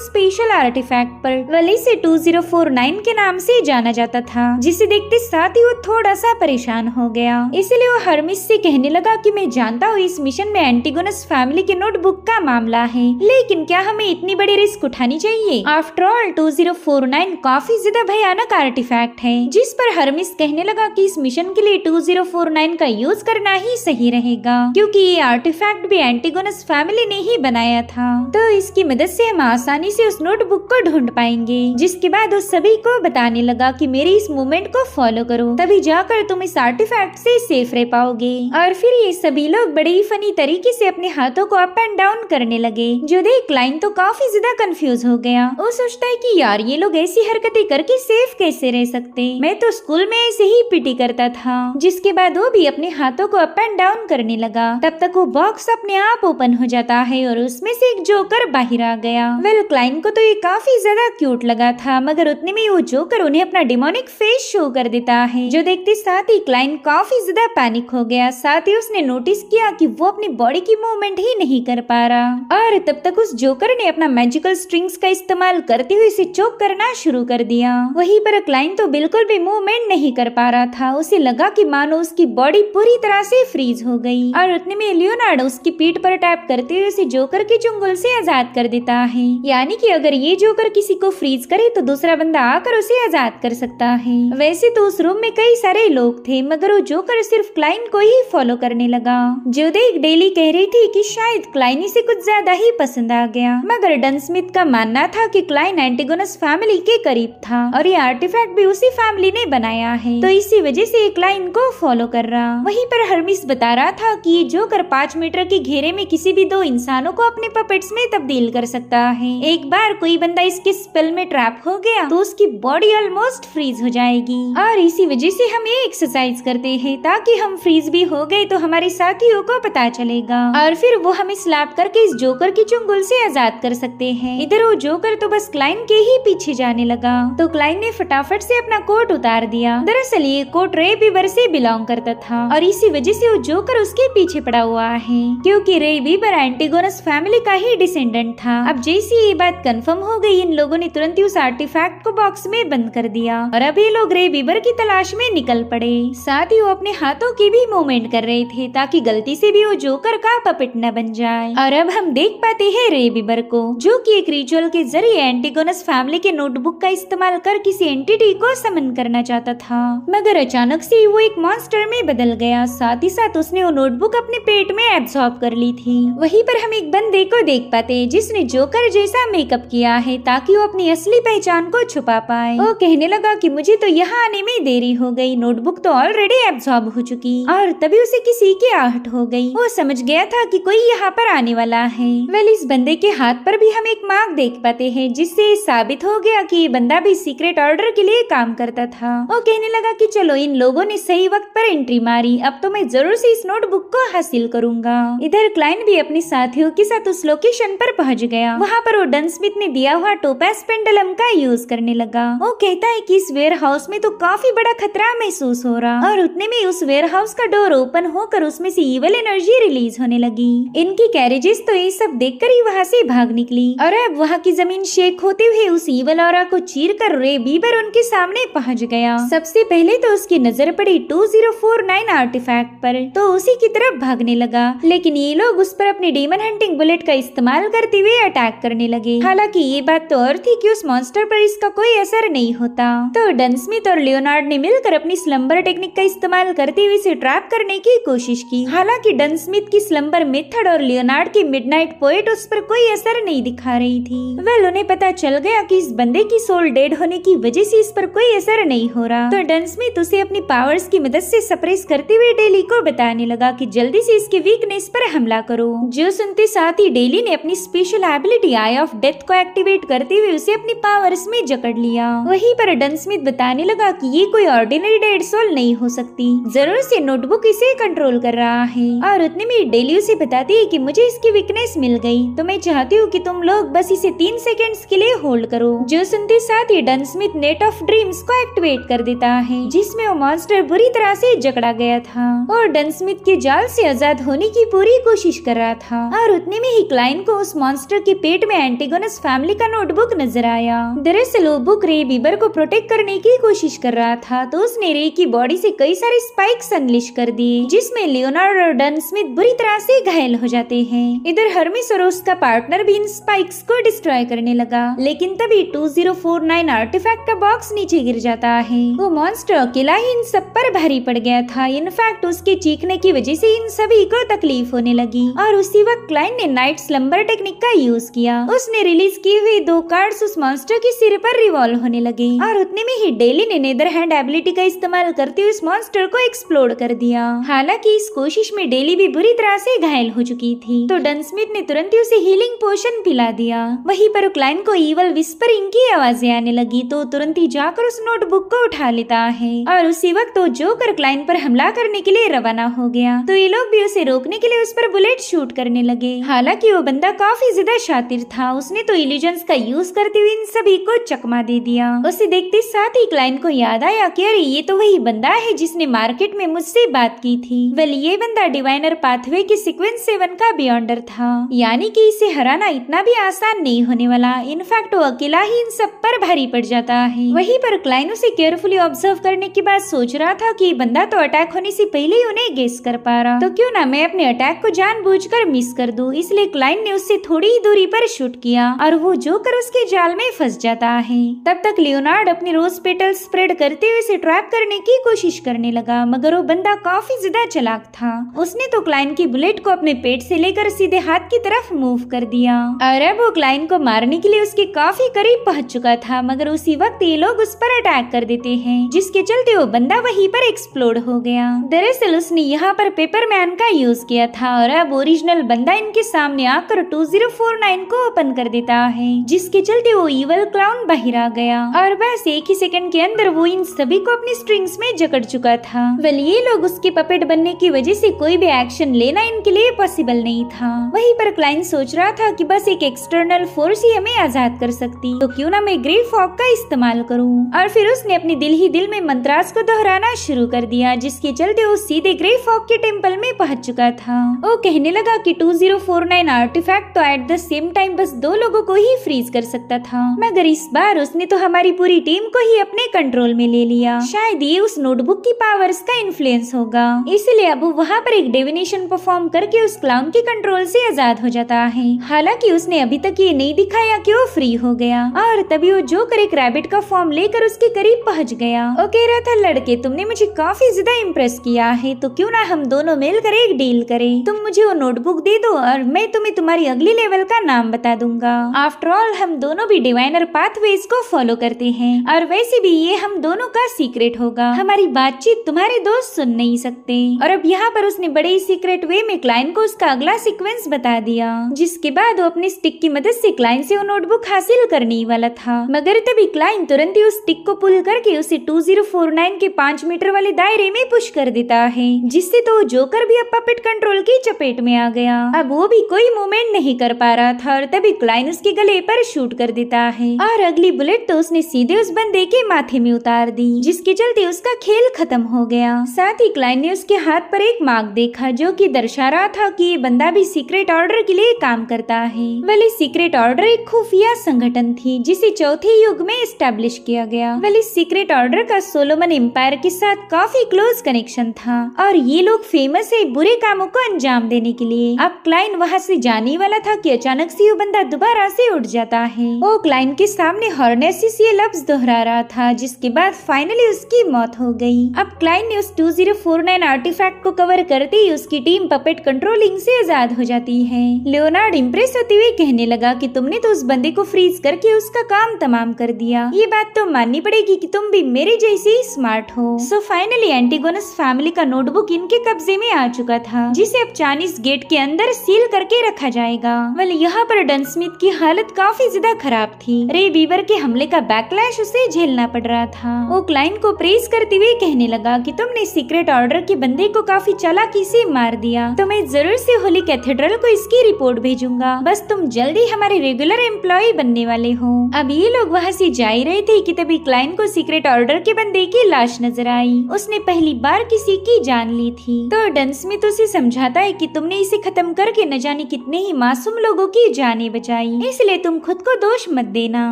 स्पेशल आर्टिफैक्ट पर। वेल, इसे 2049 के नाम से जाना जाता था, जिसे देखते साथ ही वो थोड़ा सा परेशान हो गया। इसलिए वो हर्मिस से कहने लगा कि मैं जानता हूँ इस मिशन में एंटीगोनस फैमिली के नोटबुक का मामला है, लेकिन क्या हमें इतनी बड़ी रिस्क उठानी चाहिए? आफ्टर ऑल 2049 काफी ज्यादा भयानक आर्टिफैक्ट है, जिस पर हर्मिस कहने लगा कि इस मिशन के लिए 2049 का यूज करना ही सही रहेगा, क्योंकि ये आर्टिफैक्ट भी एंटीगोनस फैमिली ने ही बनाया था। तो इसकी मदद से हम आसानी से उस नोटबुक को ढूंढ पाएंगे। जिसके बाद उस सभी को बताने लगा कि मेरी इस मूवमेंट को फॉलो करो, तभी जाकर तुम इस आर्टिफैक्ट से सेफ रह पाओगे। और फिर ये सभी लोग बड़े ही फनी तरीके से अपने हाथों को अप एंड डाउन करने लगे, जो देख क्लाइन तो काफी ज्यादा कंफ्यूज हो गया। वो सोचता है कि यार ये लोग ऐसी हरकतें करके सेफ कैसे रह सकते, मैं तो स्कूल में ऐसे ही पीटी करता था। जिसके बाद वो भी अपने हाथों को अप एंड डाउन करने लगा। तब तक वो बॉक्स अपने आप ओपन हो जाता है और उसमें से एक जोकर बाहर आ गया। वेल, क्लाइन को तो ये काफी ज्यादा क्यूट लगा था, मगर उतने में वो जोकर उन्हें अपना डिमोनिक फेस शो कर देता है, जो देखते साथ ही क्लाइन काफी ज्यादा पैनिक हो गया। साथ ही उसने नोटिस किया कि वो अपनी बॉडी की मूवमेंट ही नहीं कर पा रहा और तब तक उस जोकर ने अपना मैजिकल स्ट्रिंग्स का इस्तेमाल करते हुए इसे चोक करना शुरू कर दिया। वहीं पर क्लाइन तो बिल्कुल भी मूवमेंट नहीं कर पा रहा था। उसे लगा कि मानो उसकी बॉडी पूरी तरह से फ्रीज हो गई और उतने में लियोनार्डो उसकी पीठ पर टैप करते हुए उसे जोकर के चुंगल से आजाद कर देता है। यानी कि अगर ये जोकर किसी को फ्रीज करे तो दूसरा बंदा आकर उसे आजाद कर सकता है। वैसे तो उस रूम में कई सारे लोग थे, मगर वो जोकर सिर्फ क्लाइन को ही फॉलो करने लगा। जो देख डेली कह रही थी कि शायद क्लाइन इसे कुछ ज्यादा ही पसंद आ गया, मगर डन स्मिथ का मानना था कि क्लाइन एंटीगोनस फैमिली के करीब था और ये आर्टिफैक्ट भी उसी फैमिली ने बनाया है, तो इसी वजह से ये क्लाइन को फॉलो कर रहा। वहीं पर हर्मिस बता रहा था कि ये जोकर 5 मीटर के घेरे में किसी भी 2 इंसानों को अपने पपेट्स में तब्दील कर सकता है। एक बार कोई बंदा इसके स्पेल में ट्रैप हो गया तो उसकी बॉडी ऑलमोस्ट फ्रीज हो जाएगी और इसी वजह से हम ये एक्सरसाइज करते हैं ताकि हम फ्रीज भी हो गए तो हमारे साथियों को पता चलेगा और फिर वो हमें स्लैप करके इस जोकर की चुंगल से आजाद कर सकते हैं। इधर वो जोकर तो बस क्लाइन के ही पीछे जाने लगा, तो क्लाइन ने फटाफट से अपना कोट उतार दिया। दरअसल ये कोट रे बीबर से बिलोंग करता था और इसी वजह से वो जोकर उसके पीछे पड़ा हुआ है, क्योंकि रे बीबर एंटीगोनस फैमिली का ही डिसेंडेंट था। अब जैसी ये बात कंफर्म हो गई, इन लोगों ने तुरंत ही उस आर्टिफैक्ट को बॉक्स में बंद कर दिया और अब ये लोग रे बीबर की तलाश में निकल पड़े। साथ ही वो अपने हाथों की भी मूवमेंट कर रहे थे ताकि गलती से भी वो जोकर का पपेट न बन जाए। और अब हम देख पाते हैं रे बीबर को, जो कि एक रिचुअल के जरिए एंटीगोनस फैमिली के नोटबुक का इस्तेमाल कर किसी एंटिटी को समन करना चाहता था, मगर अचानक से वो एक मॉन्स्टर में बदल गया। साथ ही साथ उसने वो नोटबुक अपने पेट में एब्सॉर्ब कर ली थी। वहीं पर हम एक बंदे को देख पाते हैं जिसने जोकर जैसा मेकअप किया है ताकि वो अपनी असली पहचान को छुपा पाए। वो कहने लगा कि मुझे तो यहाँ आने में देरी हो गई, नोटबुक तो ऑलरेडी एब्सॉर्ब हो चुकी। और तभी उसे किसी की आहट हो गई। वो समझ गया था कि कोई यहाँ पर आने वाला है। वेल, इस बंदे के हाथ पर भी हम एक मार्क देख पाते हैं जिससे साबित हो गया कि ये बंदा भी सीक्रेट ऑर्डर के लिए काम करता था। वो कहने लगा कि चलो, इन लोगों ने सही वक्त पर एंट्री मारी, अब तो मैं जरूर से इस नोटबुक को हासिल करूंगा। इधर क्लाइन भी अपने साथियों के साथ उस लोकेशन पर पहुंच गया। वहाँ पर वो डन स्मिथ ने दिया हुआ टोपाज पेंडुलम का यूज करने लगा। वो कहता है कि इस वेयर हाउस में तो काफी बड़ा खतरा महसूस हो रहा और उतने में उस वेयर हाउस का डोर ओपन होकर उसमें से इविल एनर्जी रिलीज होने लगी। इनकी कैरेजेस तो ये सब देखकर ही वहाँ से भाग निकली और अब वहाँ की जमीन शेक होते हुए उस इविल ऑरा को चीरकर रे बीबर उनके सामने पहुँच गया। सबसे पहले तो उसकी नजर पड़ी 2049 आर्टिफैक्ट पर, तो उसी की तरफ भागने लगा, लेकिन ये लोग उस पर अपनी डीमन हंटिंग बुलेट का इस्तेमाल करते हुए अटैक करने लगे। हालांकि ये बात तो और थी कि उस मॉन्स्टर पर इसका कोई असर नहीं होता, तो डन स्मिथ और लियोनार्ड ने मिलकर अपनी स्लम्बर टेक्निक का इस्तेमाल करते हुए इसे ट्रैप करने की कोशिश की। हालांकि डन स्मिथ की स्लम्बर मेथड और लियोनार्ड की मिडनाइट पोएट उस पर कोई असर नहीं दिखा रही थी। वेल, उन्हें पता चल गया कि इस बंदे की सोल डेड होने की वजह से इस पर कोई असर नहीं हो रहा, तो डन स्मिथ उसे अपनी पावर्स की मदद से सप्रेस करते हुए डेली को बताने लगा कि जल्दी से इसके वीकनेस पर हमला करो। जो सुनते साथ साथ ही डेली ने अपनी special ability I of death को एक्टिवेट करते हुए उसे अपनी पावर्स में जकड़ लिया। वहीं पर डन स्मिथ बताने लगा कि ये कोई ऑर्डिनरी डेड सोल नहीं हो सकती, जरूर से नोटबुक इसे कंट्रोल कर रहा है। और उतने में डेली उसे बताती है कि मुझे इसकी वीकनेस मिल गई, तो मैं चाहती हूँ कि तुम लोग बस इसे 3 सेकंड्स के लिए होल्ड करो। जो सुनते साथ ही डन स्मिथ नेट ऑफ ड्रीम्स को एक्टिवेट कर देता है, जिसमें वो मॉन्स्टर बुरी तरह से जकड़ा गया था और डन स्मिथ के जाल से आजाद होने की पूरी कोशिश कर रहा था। और उतने में ही क्लाइन को उस मॉन्स्टर के पेट में एंटीगोनस फैमिली का नोटबुक नजर आया। दरअसल वो बुक रे बीबर को प्रोटेक्ट करने की कोशिश कर रहा था, तो उसने रे की बॉडी से कई सारे स्पाइक्स अनलिश कर दिए, जिसमें लियोनार्ड और डन स्मिथ बुरी तरह से घायल हो जाते हैं। इधर हर्मिस और उसका पार्टनर भी इन स्पाइक्स को डिस्ट्रॉय करने लगा, लेकिन तभी 2049 आर्टिफैक्ट का बॉक्स नीचे गिर जाता है। वो मॉन्स्टर अकेला ही इन सब पर भारी पड़ गया था। इनफैक्ट उसके चीखने की वजह से इन सभी को तकलीफ होने लगी और उसी वक्त क्लाइन ने नाइट स्लम्बर टेक्निक का यूज किया। उसने रिलीज किए हुए 2 कार्ड्स उस मॉन्स्टर के सिर पर रिवॉल्व होने लगे और उतने में ही डेली ने नेदर हैंड एबिलिटी का इस्तेमाल करते हुए इस मॉन्स्टर को एक्सप्लोड कर दिया। हालांकि इस कोशिश में डेली भी बुरी तरह से घायल हो चुकी थी, तो डन स्मिथ ने तुरंत ही उसे हीलिंग पोशन पिला दिया। वहीं पर क्लाइन को ईवल विस्परिंग की आवाजें आने लगी, तो तुरंत ही जाकर उस नोटबुक को उठा लेता है और उसी वक्त वो जोकर क्लाइन पर हमला करने के लिए रवाना हो गया। तो ये लोग भी उसे रोकने के लिए उस पर बुलेट शूट करने लगे। हालांकि वो बंदा काफी ज्यादा शातिर था, उसने तो इल्यूजन्स का यूज करते हुए इन सभी को चकमा दे दिया। उसे देखते साथ ही क्लाइन को याद आया कि अरे ये तो वही बंदा है जिसने मार्केट में मुझसे बात की थी। वेल ये बंदा डिवाइनर पाथवे के सीक्वेंस 7 का बियॉन्डर था, यानी कि इसे हराना इतना भी आसान नहीं होने वाला। इनफैक्ट वो अकेला ही इन सब पर भारी पड़ जाता है। वहीं पर क्लाइन उसे केयरफुली ऑब्जर्व करने के बाद सोच रहा था कि बंदा तो अटैक होने से पहले ही उन्हें गेस कर पा रहा, तो क्यों ना मैं अपने अटैक को जानबूझकर मिस कर दूं। इसलिए क्लाइन ने उससे थोड़ी ही दूरी पर शूट किया और वो जोकर उसके जाल में फंस जाता है। तब तक लियोनार्ड अपनी रोज पेटल स्प्रेड करते हुए इसे ट्रैप करने की कोशिश करने लगा, मगर वो बंदा काफी ज्यादा चालाक था। उसने तो क्लाइन की बुलेट को अपने पेट से लेकर सीधे हाथ की तरफ मूव कर दिया और अब वो क्लाइन को मारने के लिए उसके काफी करीब पहुंच चुका था, मगर उसी वक्त ये लोग उस पर अटैक कर देते हैं, जिसके चलते वो बंदा वहीं पर एक्सप्लोड हो गया। दरअसल उसने यहाँ पर पेपरमैन का यूज किया था और अब ओरिजिनल बंदा इनके सामने आकर 2049 को ओपन कर देता है, जिसके चलते वो इवल क्लाउन बाहर आ गया और बस एक ही सेकंड के अंदर वो इन सभी को अपनी स्ट्रिंग्स में जकड़ चुका था। वेल ये लोग उसके पपेट बनने की वजह से कोई भी एक्शन लेना इनके लिए पॉसिबल नहीं था। वहीं पर क्लाइन सोच रहा था कि बस एक एक्सटर्नल फोर्स ही हमें आजाद कर सकती, तो क्यों ना मैं ग्रे फॉग का इस्तेमाल करूं। और फिर उसने अपने दिल ही दिल में मंत्रास को दोहराना शुरू कर दिया, जिसके चलते वो सीधे ग्रे फॉग के टेम्पल में पहुंच चुका था। वो कहने लगा कि 2049 आर्टिफैक्ट तो एट द सेम टाइम बस 2 लोगों को ही फ्रीज कर सकता था, मगर इस बार उसने तो हमारी पूरी टीम को ही अपने कंट्रोल में ले लिया। शायद ये उस नोटबुक की पावर्स का इन्फ्लुएंस होगा, इसलिए अब वहाँ पर एक डिविनेशन परफॉर्म करके उस क्लाउन के कंट्रोल से आजाद हो जाता है। हालांकि उसने अभी तक ये नहीं दिखाया कि वो फ्री हो गया और तभी वो जोकर एक रैबिट का फॉर्म लेकर उसके करीब पहुंच गया। वो कह रहा था, लड़के तुमने मुझे काफी ज्यादा इम्प्रेस किया है, तो क्यों ना हम दोनों मिलकर एक डील करें। तुम मुझे वो नोटबुक दे दो और मैं तुम्हें तुम्हारी अगली लेवल का नाम बता दूंगा। आफ्टर ऑल हम दोनों भी डिवाइनर पाथवेज को फॉलो करते हैं और वैसे भी ये हम दोनों का सीक्रेट होगा। हमारी बातचीत तुम्हारे दोस्त सुन नहीं सकते। और अब यहाँ पर उसने बड़े ही सीक्रेट वे में क्लाइन को उसका अगला सीक्वेंस बता दिया, जिसके बाद वो अपनी स्टिक की मदद से क्लाइन से वो नोटबुक हासिल करने वाला था, मगर तभी क्लाइन तुरंत ही उस स्टिक को पुल करके उसे 2049 के 5 मीटर वाले दायरे में पुश कर देता है, जिससे तो जोकर भी अब पपेट कंट्रोल की चपेट में आ गया। अब वो भी कोई मूवमेंट नहीं कर पा रहा था और तभी क्लाइन उसके गले पर शूट कर देता है और अगली बुलेट तो उसने सीधे उस बंदे के माथे में उतार दी, जिसके चलते उसका खेल खत्म हो गया। साथ ही क्लाइन ने उसके हाथ पर एक मार्क देखा, जो कि दर्शा रहा था कि ये बंदा भी सीक्रेट ऑर्डर के लिए काम करता है। वेल सीक्रेट ऑर्डर एक खुफिया संगठन थी, जिसे चौथे युग में एस्टेब्लिश किया गया। वेल इस सीक्रेट ऑर्डर का सोलोमन एम्पायर के साथ काफी क्लोज कनेक्शन था और ये लोग फेमस है बुरे कामों को अंजाम देने के लिए। अब क्लाइन वहाँ से जाने वाला था कि अचानक से वो बंदा दोबारा से उठ जाता है। वो क्लाइन के सामने हॉर्नेसिस ये लफ्ज दोहरा रहा था, जिसके बाद फाइनली उसकी मौत हो गई। अब क्लाइन ने उस 2049 आर्टिफैक्ट को कवर करते ही उसकी टीम पपेट कंट्रोलिंग से आजाद हो जाती है। लियोनार्ड इम्प्रेस होते हुए कहने लगा कि तुमने तो उस बंदे को फ्रीज करके उसका काम तमाम कर दिया। ये बात तो माननी पड़ेगी कि तुम भी मेरे जैसे ही स्मार्ट हो। सो फाइनली एंटीगोनस फैमिली का नोटबुक इनके कब्जे में आ चुका था, जिसे अब चाइनीज गेट के अंदर सील करके करके रखा जाएगा। वेल यहाँ पर डन स्मिथ की हालत काफी ज्यादा खराब थी। रे बीवर के हमले का बैकलैश उसे झेलना पड़ रहा था। वो क्लाइन को प्रेज करते हुए कहने लगा कि तुमने सीक्रेट ऑर्डर के बंदे को काफी चालाकी से मार दिया, तो मैं जरूर से होली कैथेड्रल को इसकी रिपोर्ट भेजूंगा, बस तुम जल्दी हमारे रेगुलर एम्प्लॉय बनने वाले हो। अब ये लोग वहाँ से जा ही रहे थे कि तभी क्लाइन को सीक्रेट ऑर्डर के बंदे की लाश नजर आई। उसने पहली बार किसी की जान ली थी। तो डन स्मिथ उसे समझाता है कि तुमने इसे खत्म करके न जाने कितने ही मासूम लोगों की जानें बचाई, इसलिए तुम खुद को दोष मत देना।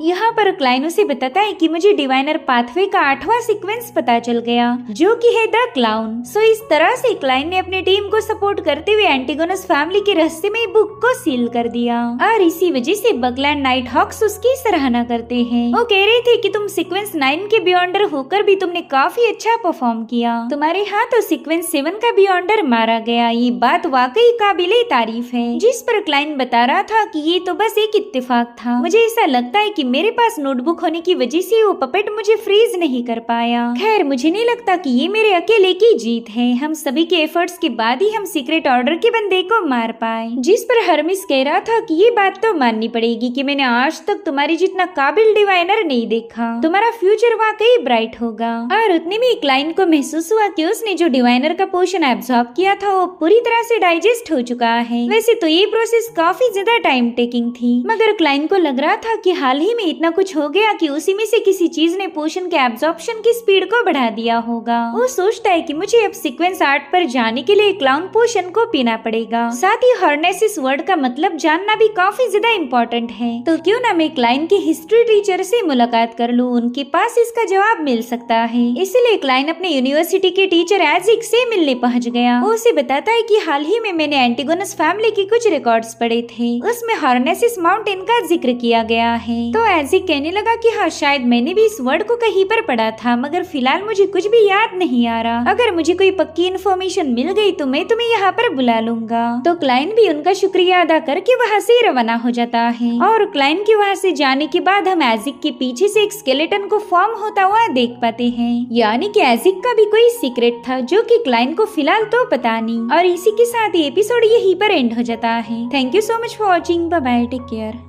यहाँ पर क्लाइन उसे बताता है कि मुझे डिवाइनर पाथवे का 8वां सीक्वेंस पता चल गया, जो कि है द क्लाउन। सो इस तरह से क्लाइन ने अपनी टीम को सपोर्ट करते हुए एंटीगोनस फैमिली के रहस्यमय बुक को सील कर दिया, और इसी वजह से बकलैंड नाइट हॉक्स उसकी सराहना करते हैं। वो कह रहे थे कि तुम सीक्वेंस 9 के बियॉन्डर होकर भी तुमने काफी अच्छा परफॉर्म किया, तुम्हारे हाथों सीक्वेंस 7 का बियॉन्डर मारा गया, ये बात वाकई काबिले तारीफ है। जिस पर क्लाइन बता रहा था कि ये तो बस एक इत्तेफाक था, मुझे ऐसा लगता है कि मेरे पास नोटबुक होने की वजह से वो पपेट मुझे फ्रीज नहीं कर पाया। खैर मुझे नहीं लगता कि ये मेरे अकेले की जीत है, हम सभी के एफर्ट्स के बाद ही हम सीक्रेट ऑर्डर के बंदे को मार पाए। जिस पर हरमिस कह रहा था कि ये बात तो माननी पड़ेगी कि मैंने आज तक तुम्हारी जितना काबिल डिवाइनर नहीं देखा, तुम्हारा फ्यूचर वाकई ब्राइट होगा। और उतने में क्लाइन को महसूस हुआ कि उसने जो डिवाइनर का पोशन एब्सॉर्ब किया था वो पूरी तरह से डाइजेस्ट हो चुका है। वैसे तो ये प्रोसेस काफी ज्यादा टाइम टेकिंग थी, मगर क्लाइन को लग रहा था कि हाल ही में इतना कुछ हो गया कि उसी में से किसी चीज ने पोशन के एब्सॉर्प्शन की स्पीड को बढ़ा दिया होगा। वो सोचता है कि मुझे अब सीक्वेंस 8 पर जाने के लिए क्लाउन पोशन को पीना पड़ेगा। साथ ही हॉर्नेसिस वर्ड का मतलब जानना भी काफी ज्यादा इम्पोर्टेंट है, तो क्यों ना मैं क्लाइन की हिस्ट्री टीचर से मुलाकात कर लूं, उनके पास इसका जवाब मिल सकता है। इसलिए क्लाइन अपने यूनिवर्सिटी के टीचर एजिक से मिलने पहुंच गया। वो उसे बताता है कि हाल ही में मैंने एंटीगोनस फैमिली के कुछ रिकॉर्ड्स पढ़े थे, उसमें हॉर्नेसिस माउंटेन का जिक्र किया गया है। तो एजिक कहने लगा कि हाँ शायद मैंने भी इस वर्ड को कहीं पर पढ़ा था, मगर फिलहाल मुझे कुछ भी याद नहीं आ रहा। अगर मुझे कोई पक्की इन्फॉर्मेशन मिल गई तो मैं तुम्हें यहाँ पर बुला लूंगा। तो क्लाइन भी उनका शुक्रिया अदा करके वहाँ से रवाना हो जाता है। और क्लाइन के वहाँ से जाने के बाद हम एजिक के पीछे से एक स्केलेटन को फॉर्म होता हुआ देख पाते हैं, यानी कि एजिक का भी कोई सीक्रेट था जो कि क्लाइन को फिलहाल तो पता नहीं। और इसी के साथ ये एपिसोड यहीं पर एंड हो जाता है। Thank you so much for watching, bye bye, take care.